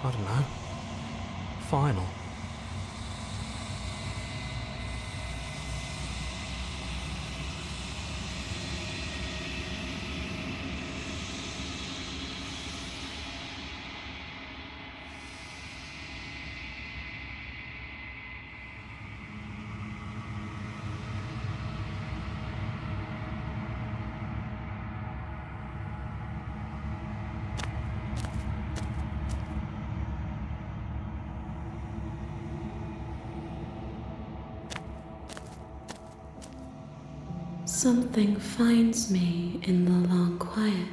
I don't know, final. Something finds me in the long quiet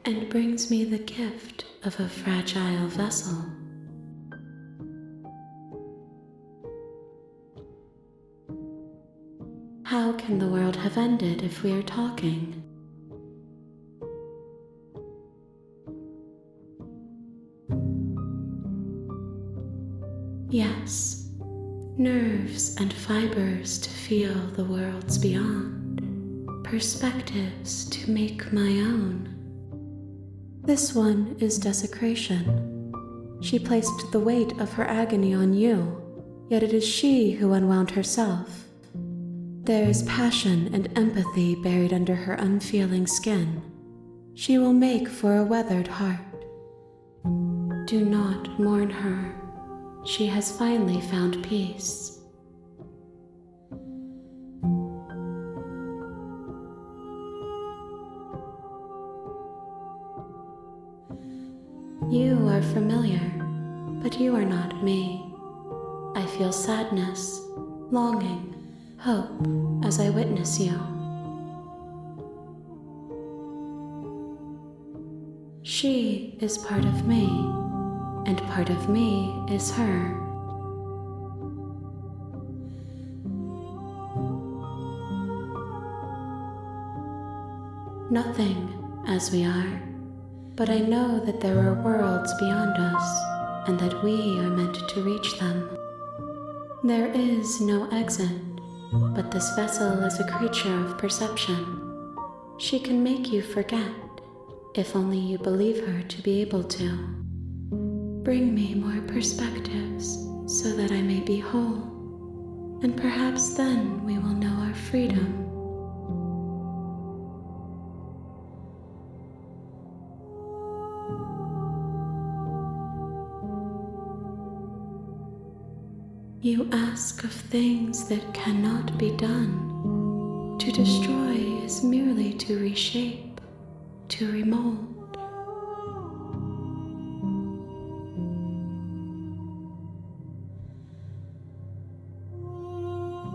and brings me the gift of a fragile vessel. How can the world have ended if we are talking? Yes, nerves and fibers to feel the worlds beyond. Perspectives to make my own. This one is desecration. She placed the weight of her agony on you, yet it is she who unwound herself. There is passion and empathy buried under her unfeeling skin. She will make for a weathered heart. Do not mourn her. She has finally found peace. You are familiar, but you are not me. I feel sadness, longing, hope as I witness you. She is part of me, and part of me is her. Nothing as we are. But I know that there are worlds beyond us, and that we are meant to reach them. There is no exit, but this vessel is a creature of perception. She can make you forget, if only you believe her to be able to. Bring me more perspectives, so that I may be whole, and perhaps then we will know our freedom. You ask of things that cannot be done. To destroy is merely to reshape, to remold.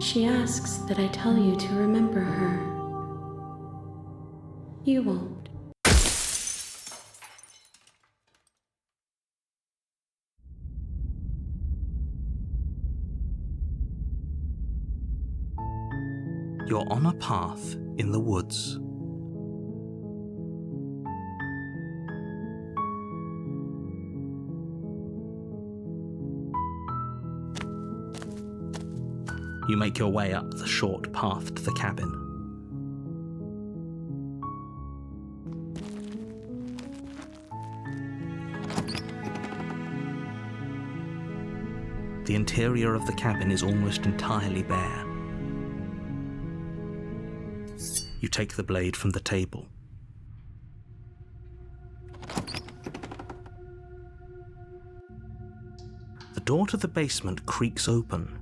She asks that I tell you to remember her. You won't. You're on a path in the woods. You make your way up the short path to the cabin. The interior of the cabin is almost entirely bare. You take the blade from the table. The door to the basement creaks open.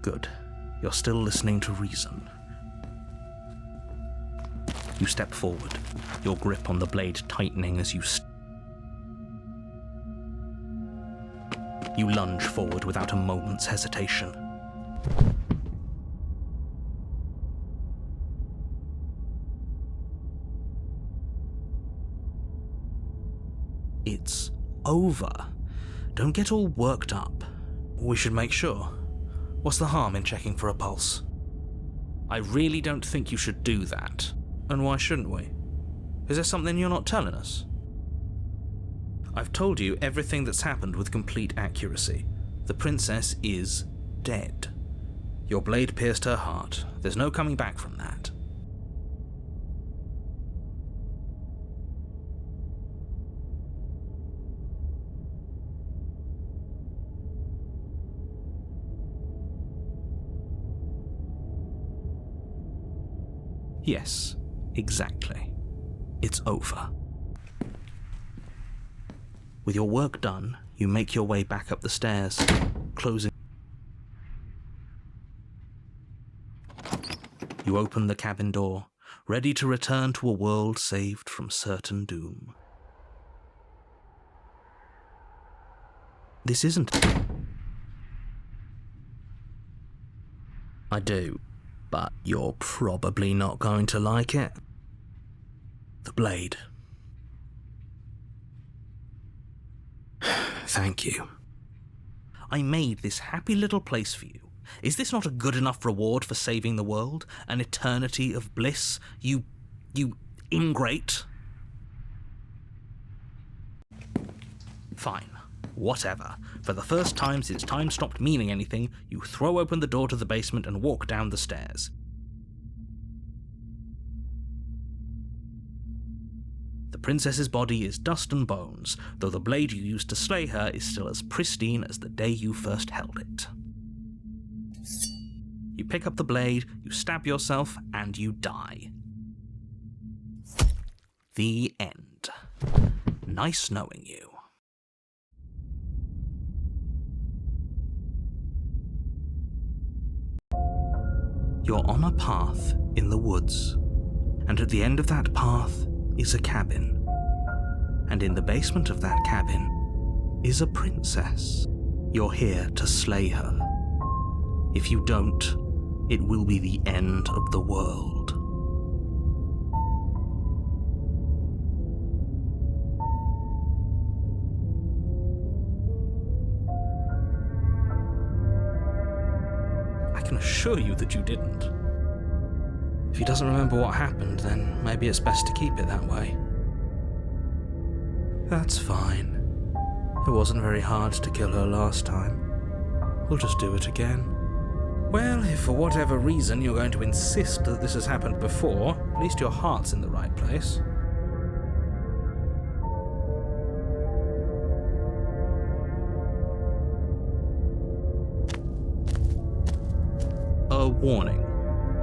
Good. You're still listening to reason. You step forward, your grip on the blade tightening as you You lunge forward without a moment's hesitation. It's over. Don't get all worked up. We should make sure. What's the harm in checking for a pulse? I really don't think you should do that. And why shouldn't we? Is there something you're not telling us? I've told you everything that's happened with complete accuracy. The princess is dead. Your blade pierced her heart. There's no coming back from that. Yes, exactly. It's over. With your work done, you make your way back up the stairs, closing. You open the cabin door, ready to return to a world saved from certain doom. This isn't. I do, but you're probably not going to like it. The blade. Thank you. I made this happy little place for you. Is this not a good enough reward for saving the world? An eternity of bliss? You ingrate? Fine. Whatever. For the first time since time stopped meaning anything, you throw open the door to the basement and walk down the stairs. The princess's body is dust and bones, though the blade you used to slay her is still as pristine as the day you first held it. You pick up the blade, you stab yourself, and you die. The end. Nice knowing you. You're on a path in the woods, and at the end of that path is a cabin. And in the basement of that cabin is a princess. You're here to slay her. If you don't, it will be the end of the world. I can assure you that you didn't. If he doesn't remember what happened, then maybe it's best to keep it that way. That's fine. It wasn't very hard to kill her last time. We'll just do it again. Well, if for whatever reason you're going to insist that this has happened before, at least your heart's in the right place. A warning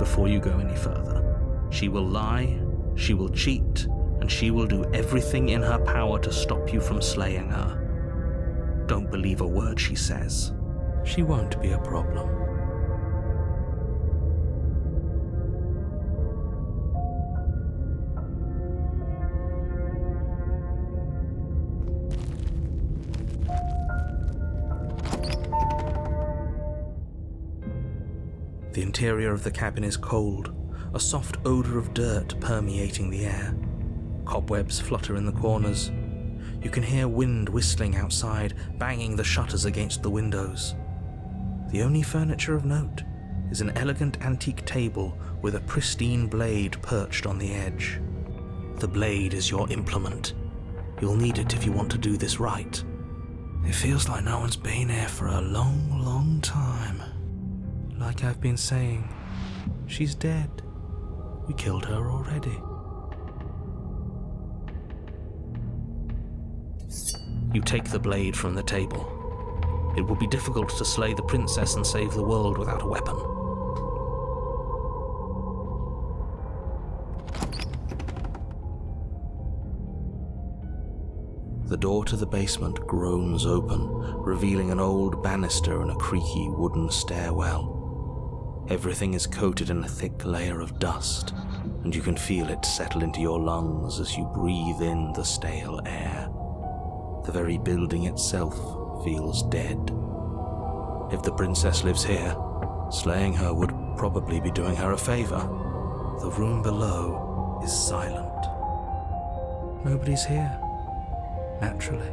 before you go any further. She will lie, she will cheat, and she will do everything in her power to stop you from slaying her. Don't believe a word she says. She won't be a problem. The interior of the cabin is cold, a soft odor of dirt permeating the air. Cobwebs flutter in the corners. You can hear wind whistling outside, banging the shutters against the windows. The only furniture of note is an elegant antique table with a pristine blade perched on the edge. The blade is your implement. You'll need it if you want to do this right. It feels like no one's been here for a long, long time. Like I've been saying, she's dead. We killed her already. You take the blade from the table. It would be difficult to slay the princess and save the world without a weapon. The door to the basement groans open, revealing an old banister and a creaky wooden stairwell. Everything is coated in a thick layer of dust, and you can feel it settle into your lungs as you breathe in the stale air. The very building itself feels dead. If the princess lives here, slaying her would probably be doing her a favor. The room below is silent. Nobody's here. Naturally.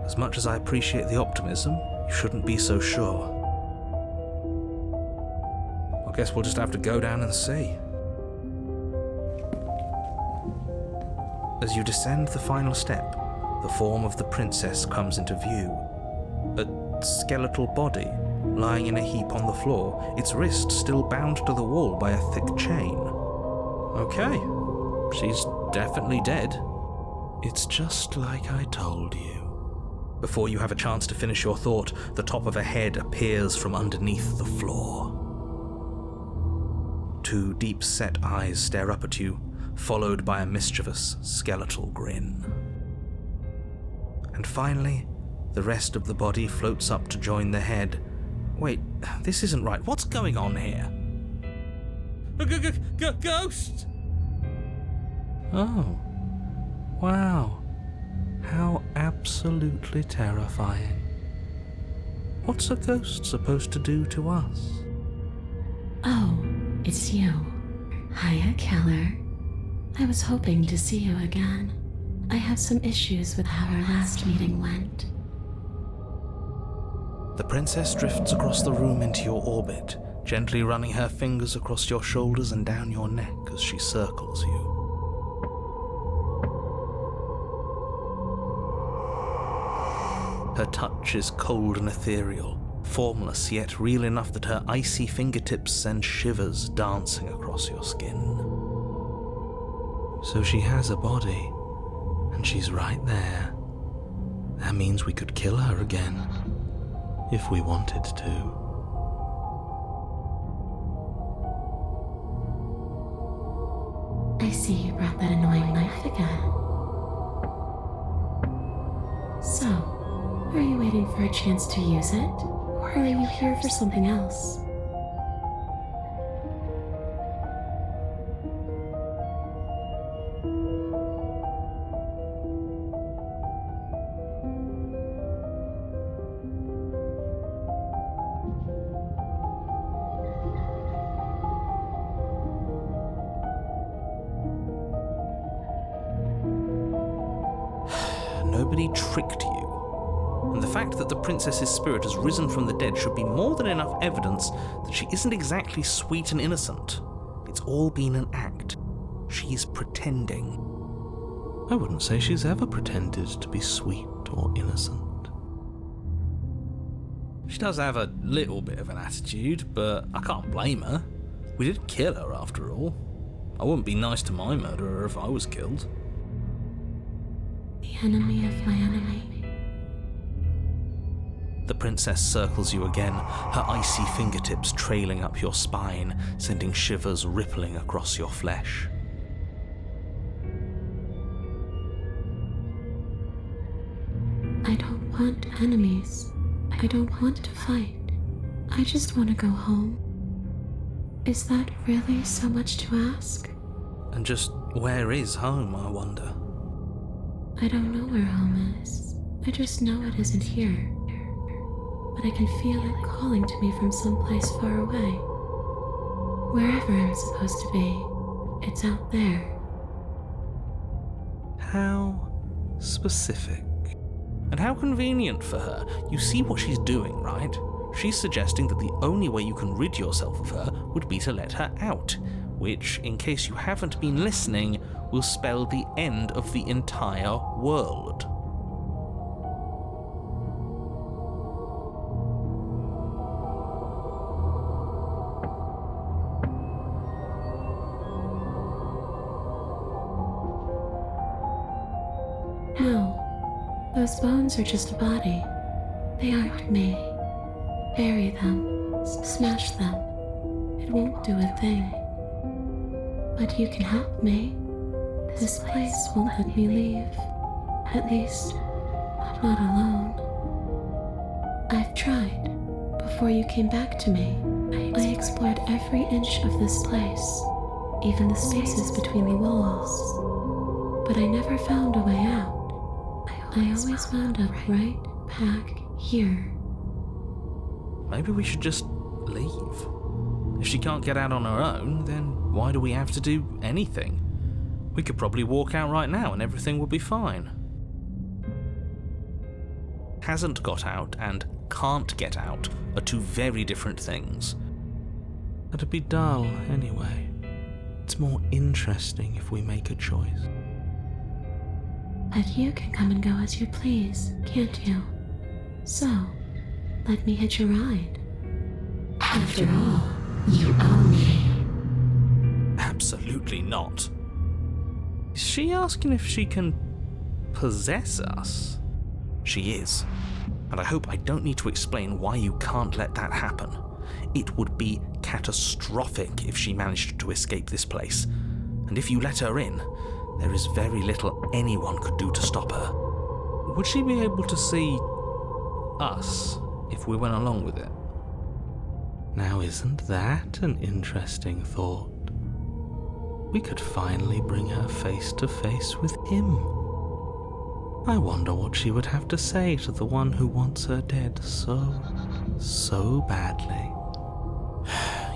As much as I appreciate the optimism, you shouldn't be so sure. I guess we'll just have to go down and see. As you descend the final step, the form of the princess comes into view. A skeletal body, lying in a heap on the floor, its wrist still bound to the wall by a thick chain. Okay, she's definitely dead. It's just like I told you. Before you have a chance to finish your thought, the top of a head appears from underneath the floor. Two deep-set eyes stare up at you, followed by a mischievous, skeletal grin. And finally, the rest of the body floats up to join the head. Wait, this isn't right. What's going on here? Ghost! Oh. Wow. How absolutely terrifying. What's a ghost supposed to do to us? Oh, it's you. Hiya, Keller. I was hoping to see you again. I have some issues with how our last meeting went. The princess drifts across the room into your orbit, gently running her fingers across your shoulders and down your neck as she circles you. Her touch is cold and ethereal, formless yet real enough that her icy fingertips send shivers dancing across your skin. So she has a body, and she's right there. That means we could kill her again, if we wanted to. I see you brought that annoying knife again. So, are you waiting for a chance to use it? Or are you here for something else? Nobody tricked you. And the fact that the princess's spirit has risen from the dead should be more than enough evidence that she isn't exactly sweet and innocent. It's all been an act. She's pretending. I wouldn't say she's ever pretended to be sweet or innocent. She does have a little bit of an attitude, but I can't blame her. We did kill her after all. I wouldn't be nice to my murderer if I was killed. The enemy of my enemy. The princess circles you again, her icy fingertips trailing up your spine, sending shivers rippling across your flesh. I don't want enemies. I don't want to fight. I just want to go home. Is that really so much to ask? And just where is home, I wonder? I don't know where home is. I just know it isn't here. But I can feel it calling to me from someplace far away. Wherever I'm supposed to be, it's out there. How specific. And how convenient for her. You see what she's doing, right? She's suggesting that the only way you can rid yourself of her would be to let her out, which, in case you haven't been listening, will spell the end of the entire world. No, Those bones are just a body. They aren't me. Bury them. Smash them. It won't do a thing. But you can help me. This place won't let me leave. At least, not alone. I've tried. Before you came back to me, I explored every inch of this place, even the spaces between the walls. But I never found a way out. I always wound up right back here. Maybe we should just leave. If she can't get out on her own, then why do we have to do anything? We could probably walk out right now and everything would be fine. Hasn't got out and can't get out are two very different things. That'd be dull anyway. It's more interesting if we make a choice. But you can come and go as you please, can't you? So, let me hitch a ride. After all, you own me. Absolutely not. Is she asking if she can possess us? She is. And I hope I don't need to explain why you can't let that happen. It would be catastrophic if she managed to escape this place. And if you let her in, there is very little anyone could do to stop her. Would she be able to see us if we went along with it? Now, isn't that an interesting thought? We could finally bring her face to face with him. I wonder what she would have to say to the one who wants her dead so badly.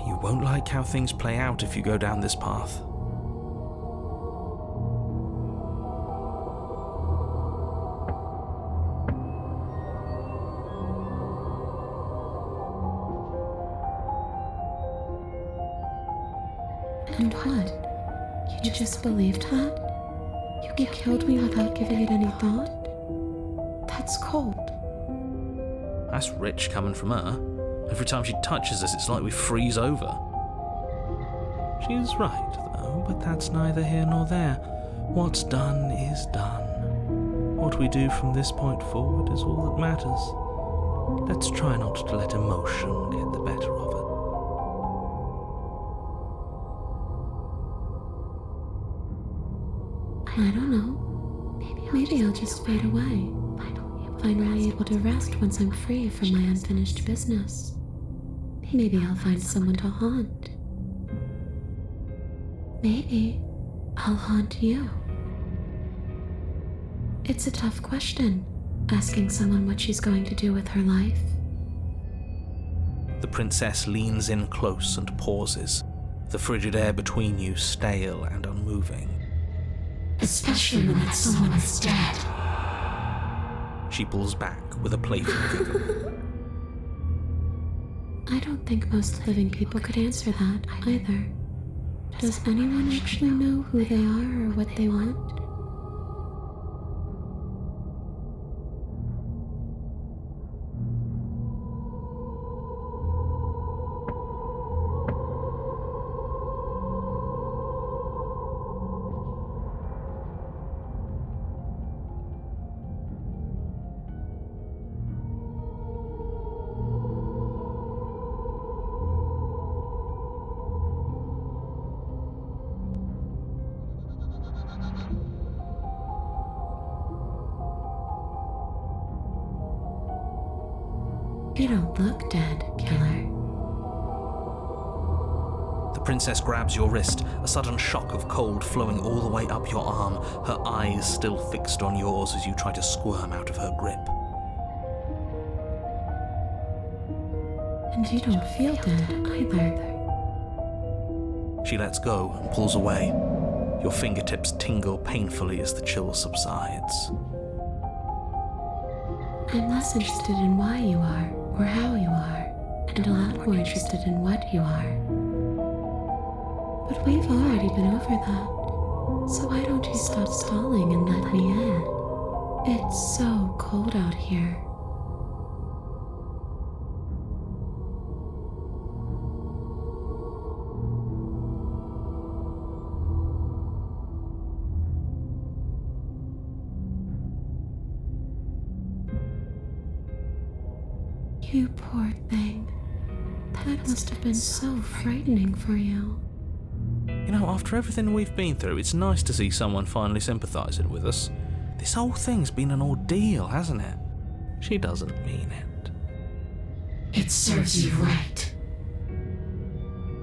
You won't like how things play out if you go down this path. And what? You just believed that? You killed me without giving it any thought? That's cold. That's rich coming from her. Every time she touches us, it's like we freeze over. She's right, though, but that's neither here nor there. What's done is done. What we do from this point forward is all that matters. Let's try not to let emotion get the better of it. I don't know. Maybe I'll just fade away. Finally able to rest once I'm free from my unfinished business. Maybe I'll find someone to haunt. Maybe I'll haunt you. It's a tough question, asking someone what she's going to do with her life. The princess leans in close and pauses, the frigid air between you stale and unmoving. Especially when that someone is dead. She pulls back with a playful giggle. I don't think most living people could answer that either. Does anyone actually know who they are or what they want? You don't look dead, killer. The princess grabs your wrist, a sudden shock of cold flowing all the way up your arm, her eyes still fixed on yours as you try to squirm out of her grip. And you don't feel dead either. She lets go and pulls away. Your fingertips tingle painfully as the chill subsides. I'm less interested in why you are, or how you are, and a lot more interested in what you are. But we've already been over that, so why don't you stop stalling and let me in? It's so cold out here. You poor thing. That must have been so frightening for you. You know, after everything we've been through, it's nice to see someone finally sympathising with us. This whole thing's been an ordeal, hasn't it? She doesn't mean it. It serves you right.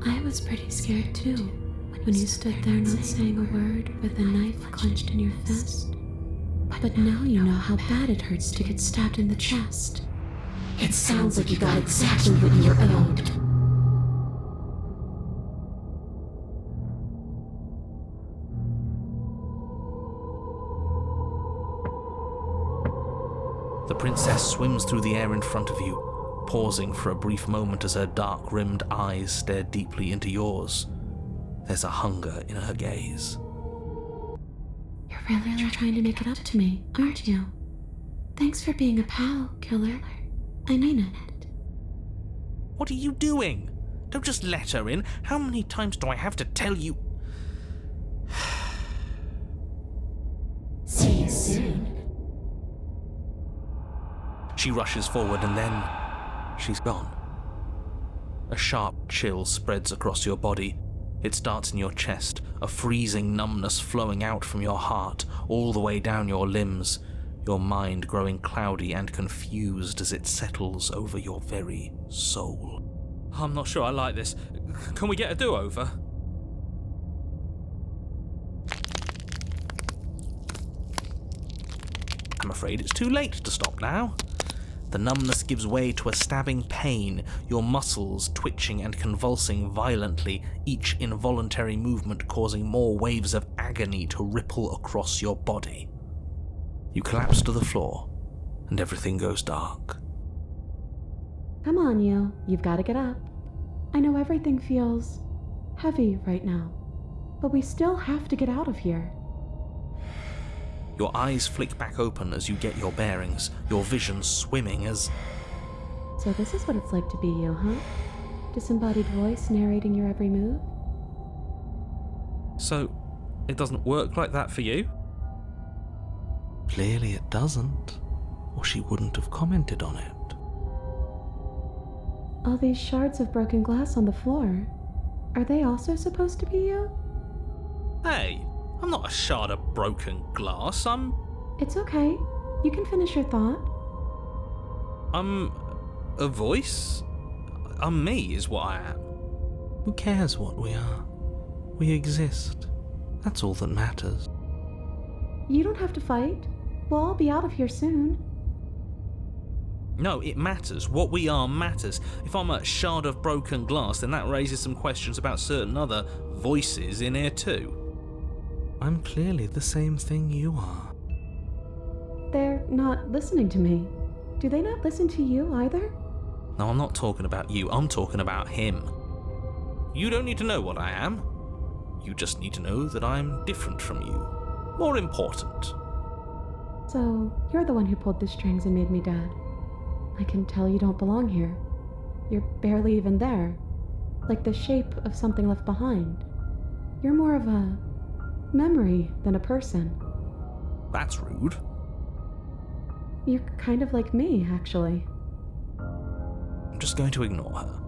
I was pretty scared too, when you stood there not saying a word with a knife clenched in your fist. But now you know how bad it hurts to get stabbed in the chest. It sounds like you got exactly what you were owed. The princess swims through the air in front of you, pausing for a brief moment as her dark-rimmed eyes stare deeply into yours. There's a hunger in her gaze. You're really trying to make it up to me, aren't you? Thanks for being a pal, killer. I mean it. What are you doing? Don't just let her in. How many times do I have to tell you? See you soon. She rushes forward and then she's gone. A sharp chill spreads across your body. It starts in your chest, a freezing numbness flowing out from your heart, all the way down your limbs, your mind growing cloudy and confused as it settles over your very soul. I'm not sure I like this. Can we get a do-over? I'm afraid it's too late to stop now. The numbness gives way to a stabbing pain, your muscles twitching and convulsing violently, each involuntary movement causing more waves of agony to ripple across your body. You collapse to the floor, and everything goes dark. Come on, you've got to get up. I know everything feels heavy right now, but we still have to get out of here. Your eyes flick back open as you get your bearings, your vision swimming as... So this is what it's like to be you, huh? Disembodied voice narrating your every move? So, it doesn't work like that for you? Clearly it doesn't, or she wouldn't have commented on it. All these shards of broken glass on the floor, are they also supposed to be you? Hey, I'm not a shard of broken glass, It's okay. You can finish your thought. I'm a voice? I'm me, is what I am. Who cares what we are? We exist. That's all that matters. You don't have to fight. We'll all be out of here soon. No, it matters. What we are matters. If I'm a shard of broken glass, then that raises some questions about certain other voices in here too. I'm clearly the same thing you are. They're not listening to me. Do they not listen to you either? No, I'm not talking about you. I'm talking about him. You don't need to know what I am. You just need to know that I'm different from you. More important. So, you're the one who pulled the strings and made me dead. I can tell you don't belong here. You're barely even there. Like the shape of something left behind. You're more of a memory than a person. That's rude. You're kind of like me, actually. I'm just going to ignore her.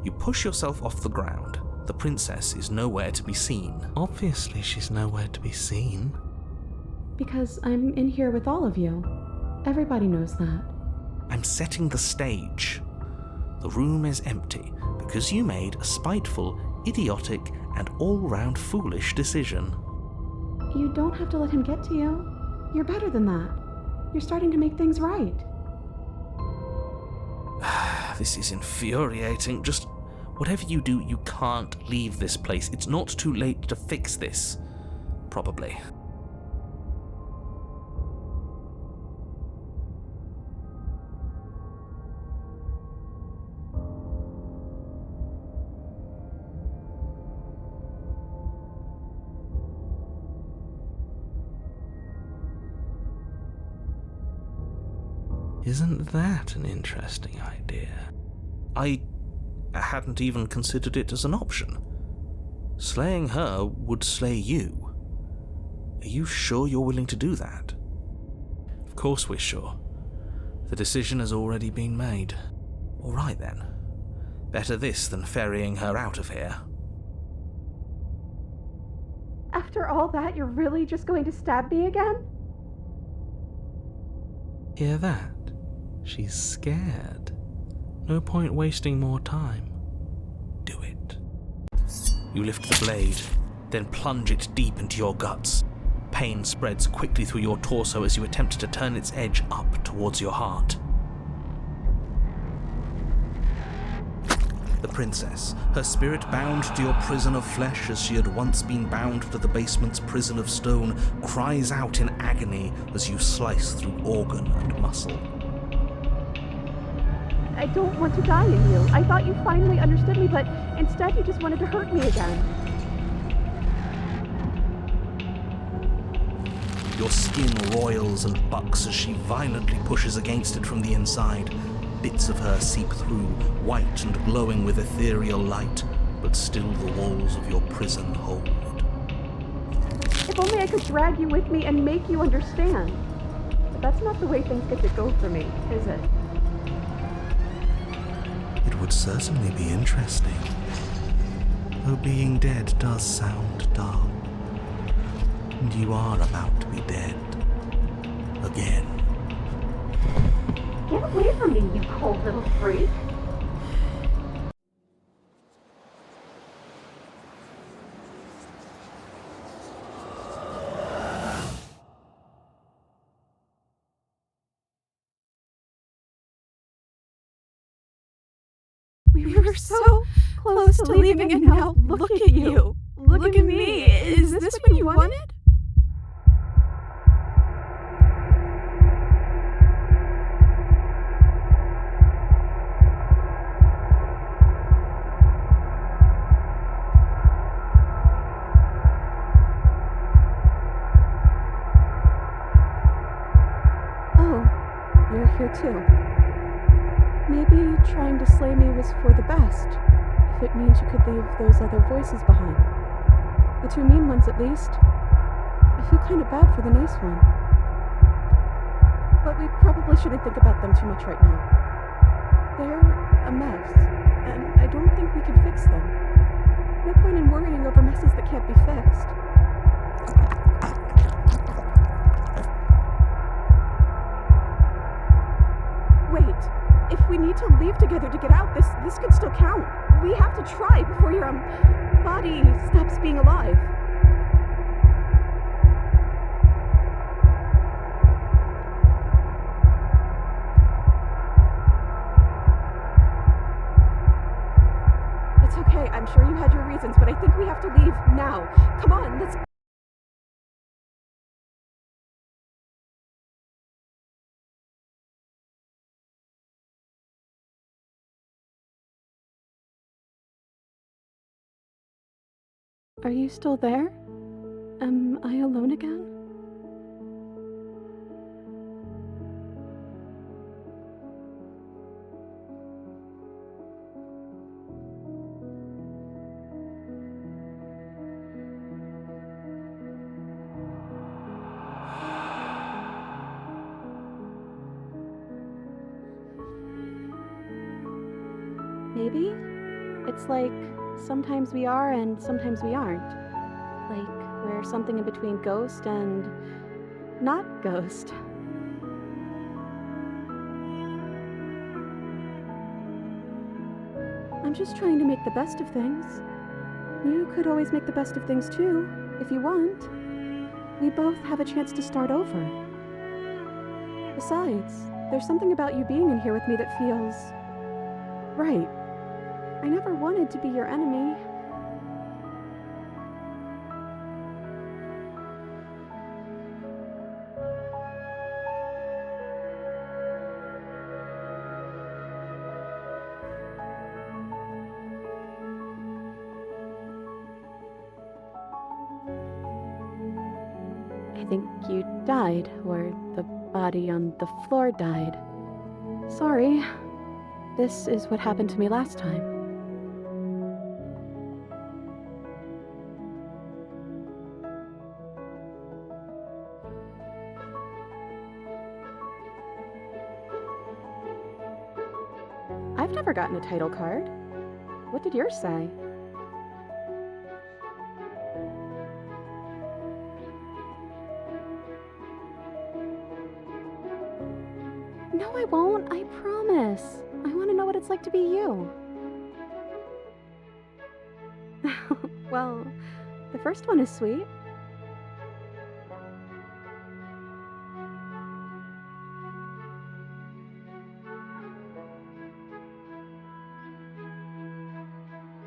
You push yourself off the ground. The princess is nowhere to be seen. Obviously, she's nowhere to be seen. Because I'm in here with all of you. Everybody knows that. I'm setting the stage. The room is empty because you made a spiteful, idiotic, and all-round foolish decision. You don't have to let him get to you. You're better than that. You're starting to make things right. This is infuriating. Just whatever you do, you can't leave this place. It's not too late to fix this. Probably. Isn't that an interesting idea? I hadn't even considered it as an option. Slaying her would slay you. Are you sure you're willing to do that? Of course we're sure. The decision has already been made. All right then. Better this than ferrying her out of here. After all that, you're really just going to stab me again? Hear that? She's scared. No point wasting more time. Do it. You lift the blade, then plunge it deep into your guts. Pain spreads quickly through your torso as you attempt to turn its edge up towards your heart. The princess, her spirit bound to your prison of flesh as she had once been bound to the basement's prison of stone, cries out in agony as you slice through organ and muscle. I don't want to die in you. I thought you finally understood me, but instead you just wanted to hurt me again. Your skin roils and bucks as she violently pushes against it from the inside. Bits of her seep through, white and glowing with ethereal light, but still the walls of your prison hold. If only I could drag you with me and make you understand. But that's not the way things get to go for me, is it? It would certainly be interesting. Though being dead does sound dull. And you are about to be dead. Again. Get away from me, you cold little freak. We were so close to leaving and now look at you. Look at me. Is this what you wanted? Oh, you're here too. Maybe trying to slay me was for the best, if it means you could leave those other voices behind. The two mean ones, at least. I feel kind of bad for the nice one. But we probably shouldn't think about them too much right now. They're a mess, and I don't think we can fix them. No point in worrying over messes that can't be fixed. Wait. If we need to leave together to get out, this could still count. We have to try before your, body stops being alive. It's okay, I'm sure you had your reasons, but I think we have to leave now. Come on, let's... Are you still there? Am I alone again? Maybe? It's like sometimes we are and sometimes we aren't. Like we're something in between ghost and not ghost. I'm just trying to make the best of things. You could always make the best of things too, if you want. We both have a chance to start over. Besides, there's something about you being in here with me that feels right. I never wanted to be your enemy. I think you died, or the body on the floor died. Sorry. This is what happened to me last time. I've I've never gotten a title card. What did yours say? No, I won't. I promise. I want to know what it's like to be you. Well, the first one is sweet.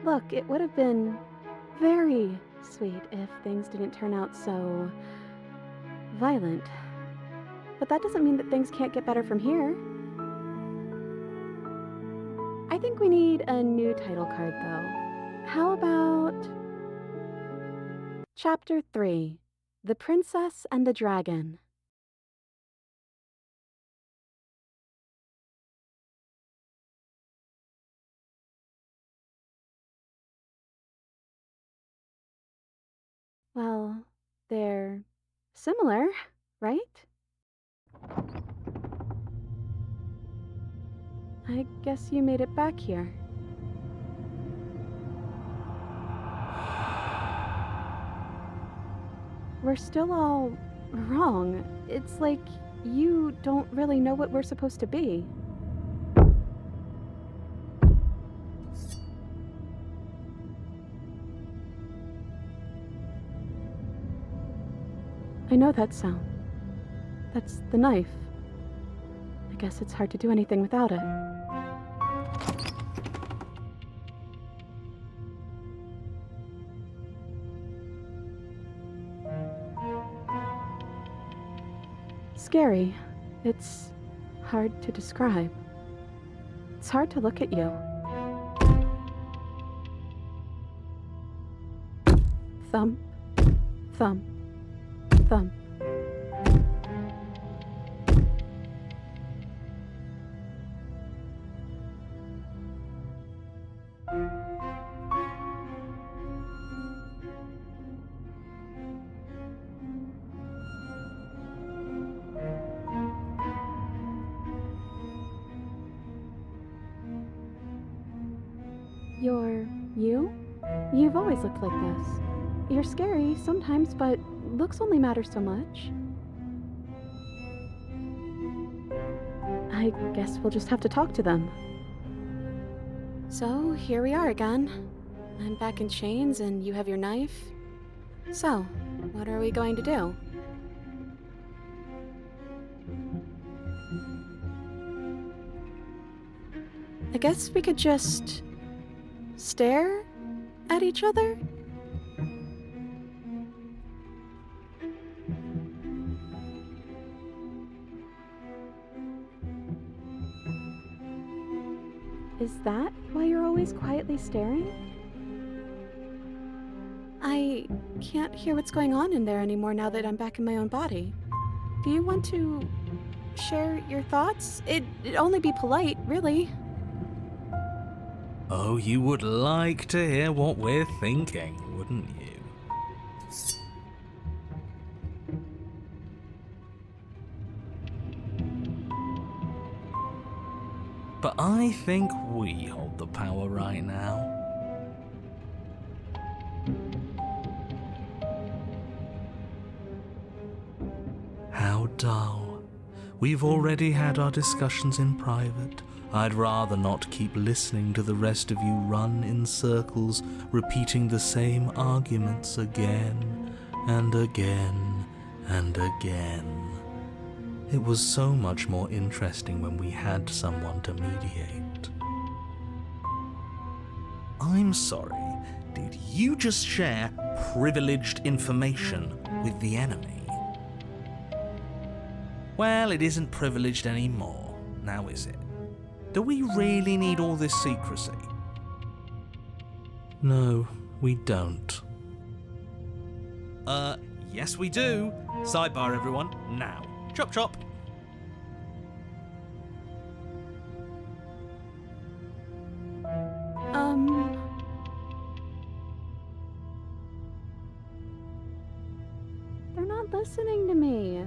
Look, it would have been very sweet if things didn't turn out so violent. But that doesn't mean that things can't get better from here. I think we need a new title card, though. How about Chapter 3, The Princess and the Dragon? Well, they're similar, right? I guess you made it back here. We're still all wrong. It's like you don't really know what we're supposed to be. I know that sound. That's the knife. I guess it's hard to do anything without it. Scary. It's hard to describe. It's hard to look at you. Thump, thump, thump. You're you? You've always looked like this. You're scary sometimes, but looks only matter so much. I guess we'll just have to talk to them. So, here we are again. I'm back in chains and you have your knife. So, what are we going to do? I guess we could just stare at each other? Is that why you're always quietly staring? I can't hear what's going on in there anymore now that I'm back in my own body. Do you want to share your thoughts? It'd only be polite, really. Oh, you would like to hear what we're thinking, wouldn't you? But I think we hold the power right now. How dull. We've already had our discussions in private. I'd rather not keep listening to the rest of you run in circles, repeating the same arguments again and again and again. It was so much more interesting when we had someone to mediate. I'm sorry, did you just share privileged information with the enemy? Well, it isn't privileged anymore, now is it? Do we really need all this secrecy? No, we don't. Yes we do. Sidebar, everyone, now. Chop chop. They're not listening to me.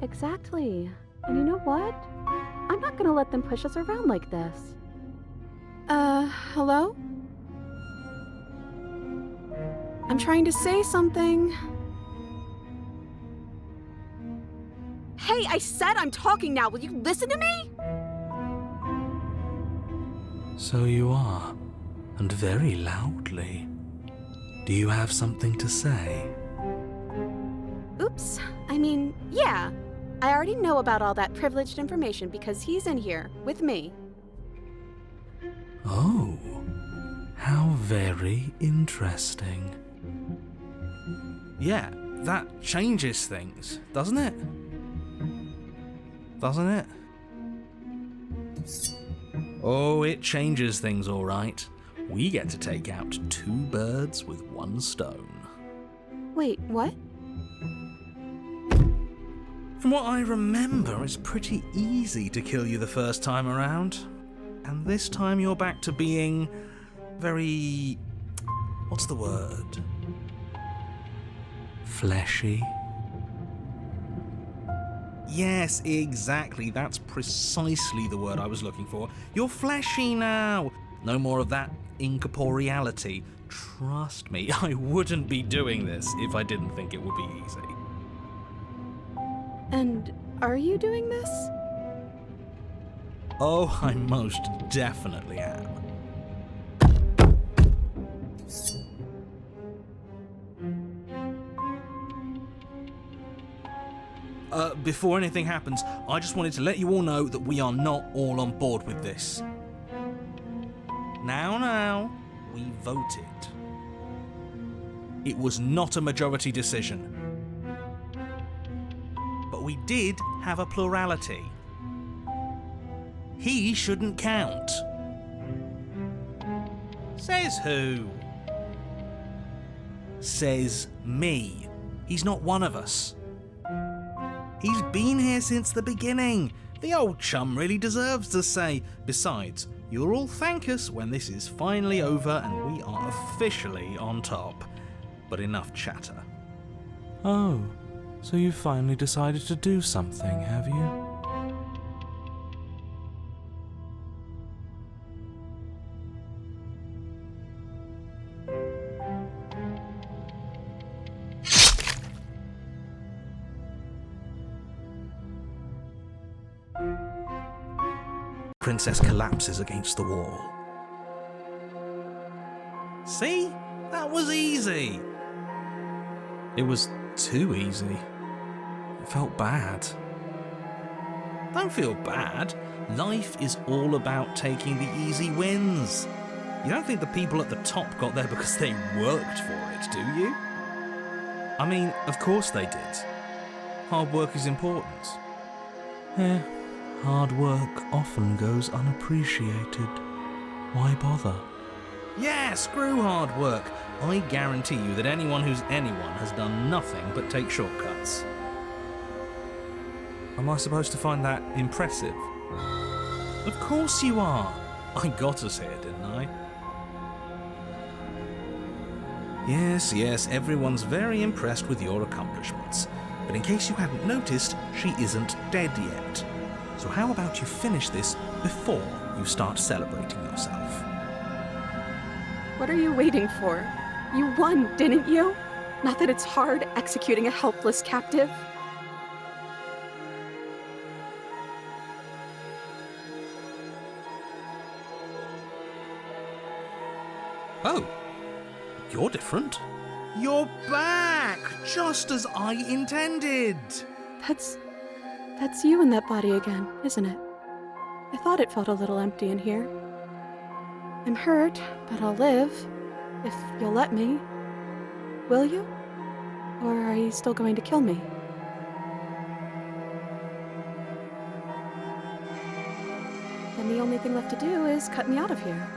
Exactly. And you know what? I'm not gonna let them push us around like this. Hello? I'm trying to say something. Hey, I said I'm talking now. Will you listen to me? So you are, and very loudly. Do you have something to say? Oops. I mean, yeah. I already know about all that privileged information because he's in here with me. Oh, how very interesting. Yeah, that changes things, doesn't it? Doesn't it? Oh, it changes things, all right. We get to take out 2 birds with 1 stone. Wait, what? From what I remember, it's pretty easy to kill you the first time around. And this time you're back to being very... what's the word? Fleshy? Yes, exactly. That's precisely the word I was looking for. You're fleshy now. No more of that incorporeality. Trust me, I wouldn't be doing this if I didn't think it would be easy. And are you doing this? Oh, I most definitely am. Before anything happens, I just wanted to let you all know that we are not all on board with this. Now, we voted. It was not a majority decision. But we did have a plurality. He shouldn't count. Says who? Says me. He's not one of us. He's been here since the beginning. The old chum really deserves to say. Besides, you'll all thank us when this is finally over and we are officially on top. But enough chatter. Oh, so you finally decided to do something, have you? Princess collapses against the wall. See? That was easy. It was too easy. It felt bad. Don't feel bad. Life is all about taking the easy wins. You don't think the people at the top got there because they worked for it, do you? I mean, of course they did. Hard work is important. Yeah. Hard work often goes unappreciated. Why bother? Yeah, screw hard work. I guarantee you that anyone who's anyone has done nothing but take shortcuts. Am I supposed to find that impressive? Of course you are. I got us here, didn't I? Yes, everyone's very impressed with your accomplishments. But in case you hadn't noticed, she isn't dead yet. So how about you finish this before you start celebrating yourself? What are you waiting for? You won, didn't you? Not that it's hard executing a helpless captive. Oh, you're different. You're back, just as I intended. That's you in that body again, isn't it? I thought it felt a little empty in here. I'm hurt, but I'll live, if you'll let me. Will you? Or are you still going to kill me? Then the only thing left to do is cut me out of here.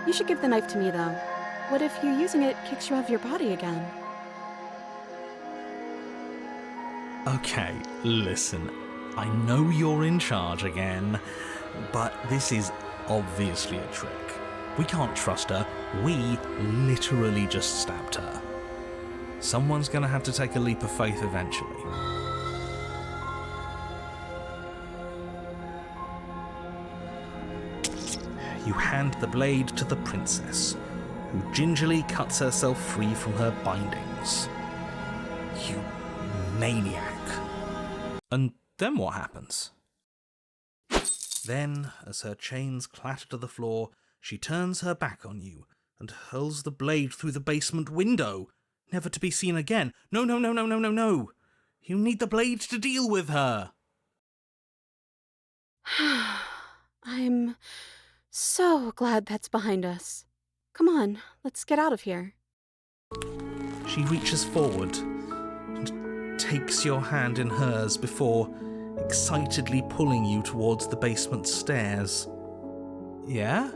You should give the knife to me, though. What if you using it kicks you out of your body again? Okay, listen. I know you're in charge again, but this is obviously a trick. We can't trust her. We literally just stabbed her. Someone's gonna have to take a leap of faith eventually. You hand the blade to the princess, who gingerly cuts herself free from her bindings. You maniac. And then what happens? Then, as her chains clatter to the floor, she turns her back on you and hurls the blade through the basement window, never to be seen again. No. You need the blade to deal with her. I'm so glad that's behind us. Come on, let's get out of here. She reaches forward and takes your hand in hers before excitedly pulling you towards the basement stairs. Yeah?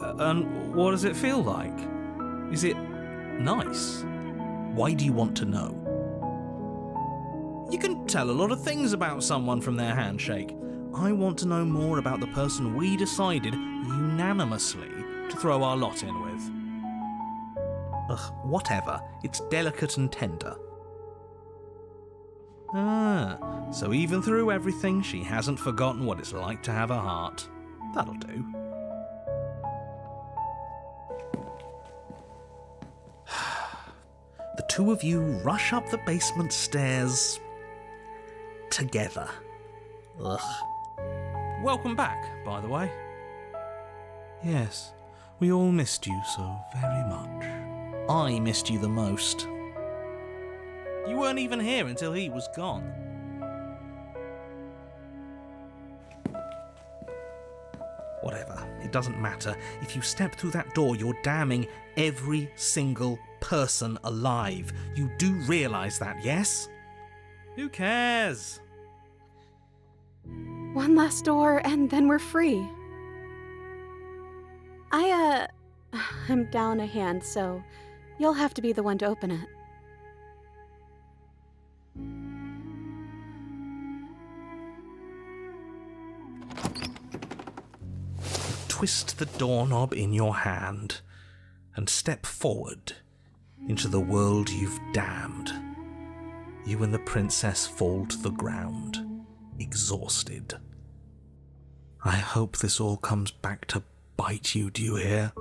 And what does it feel like? Is it nice? Why do you want to know? You can tell a lot of things about someone from their handshake. I want to know more about the person we decided unanimously to throw our lot in with. Ugh, whatever. It's delicate and tender. Ah, so even through everything, she hasn't forgotten what it's like to have a heart. That'll do. The two of you rush up the basement stairs together. Ugh. Welcome back, by the way. Yes, we all missed you so very much. I missed you the most. You weren't even here until he was gone. Whatever, it doesn't matter. If you step through that door, you're damning every single person alive. You do realise that, yes? Who cares? One last door, and then we're free. I'm down a hand, so you'll have to be the one to open it. Twist the doorknob in your hand and step forward into the world you've damned. You and the princess fall to the ground, exhausted. I hope this all comes back to bite you, do you hear?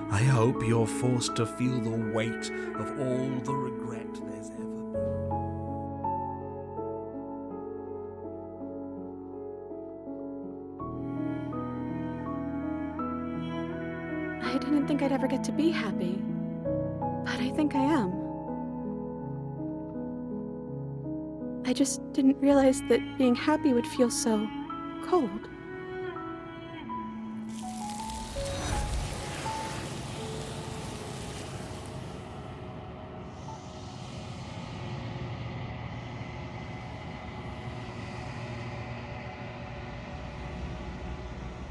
I hope you're forced to feel the weight of all the regret there's ever been. I didn't think I'd ever get to be happy, but I think I am. I just didn't realize that being happy would feel so cold.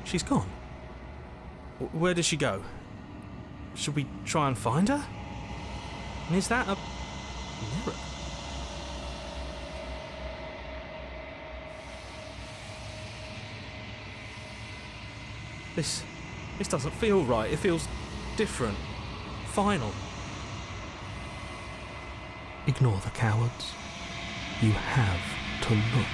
She's gone. Where did she go? Should we try and find her? And is that a mirror? This doesn't feel right. It feels different. Final. Ignore the cowards. You have to look.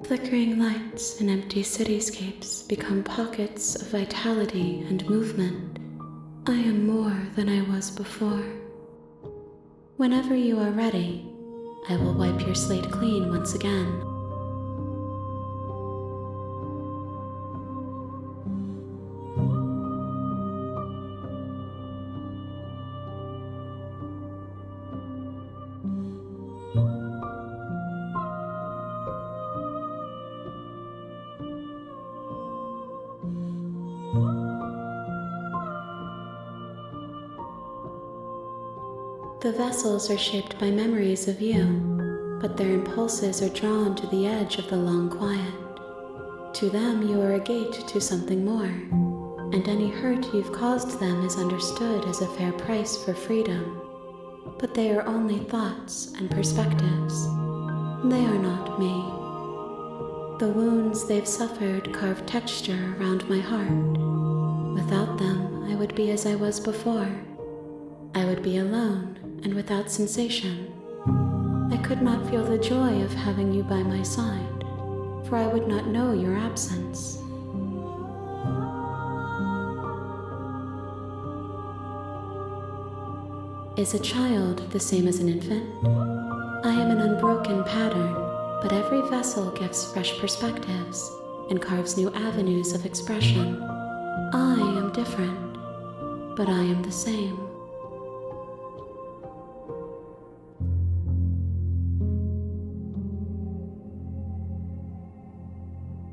Flickering lights and empty cityscapes become pockets of vitality and movement. I am more than I was before. Whenever you are ready, I will wipe your slate clean once again. The vessels are shaped by memories of you, but their impulses are drawn to the edge of the long quiet. To them, you are a gate to something more, and any hurt you've caused them is understood as a fair price for freedom. But they are only thoughts and perspectives. They are not me. The wounds they've suffered carve texture around my heart. Without them, I would be as I was before. I would be alone and without sensation. I could not feel the joy of having you by my side, for I would not know your absence. Is a child the same as an infant? I am an unbroken pattern, but every vessel gives fresh perspectives and carves new avenues of expression. I am different, but I am the same.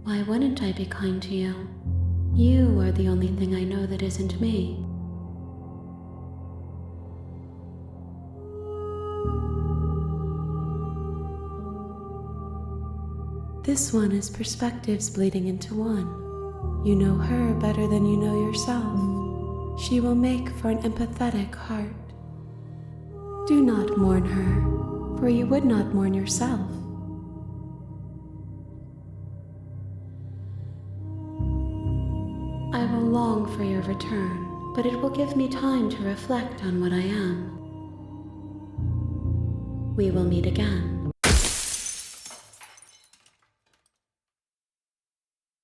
Why wouldn't I be kind to you? You are the only thing I know that isn't me. This one is perspectives bleeding into one. You know her better than you know yourself. She will make for an empathetic heart. Do not mourn her, for you would not mourn yourself. I will long for your return, but it will give me time to reflect on what I am. We will meet again.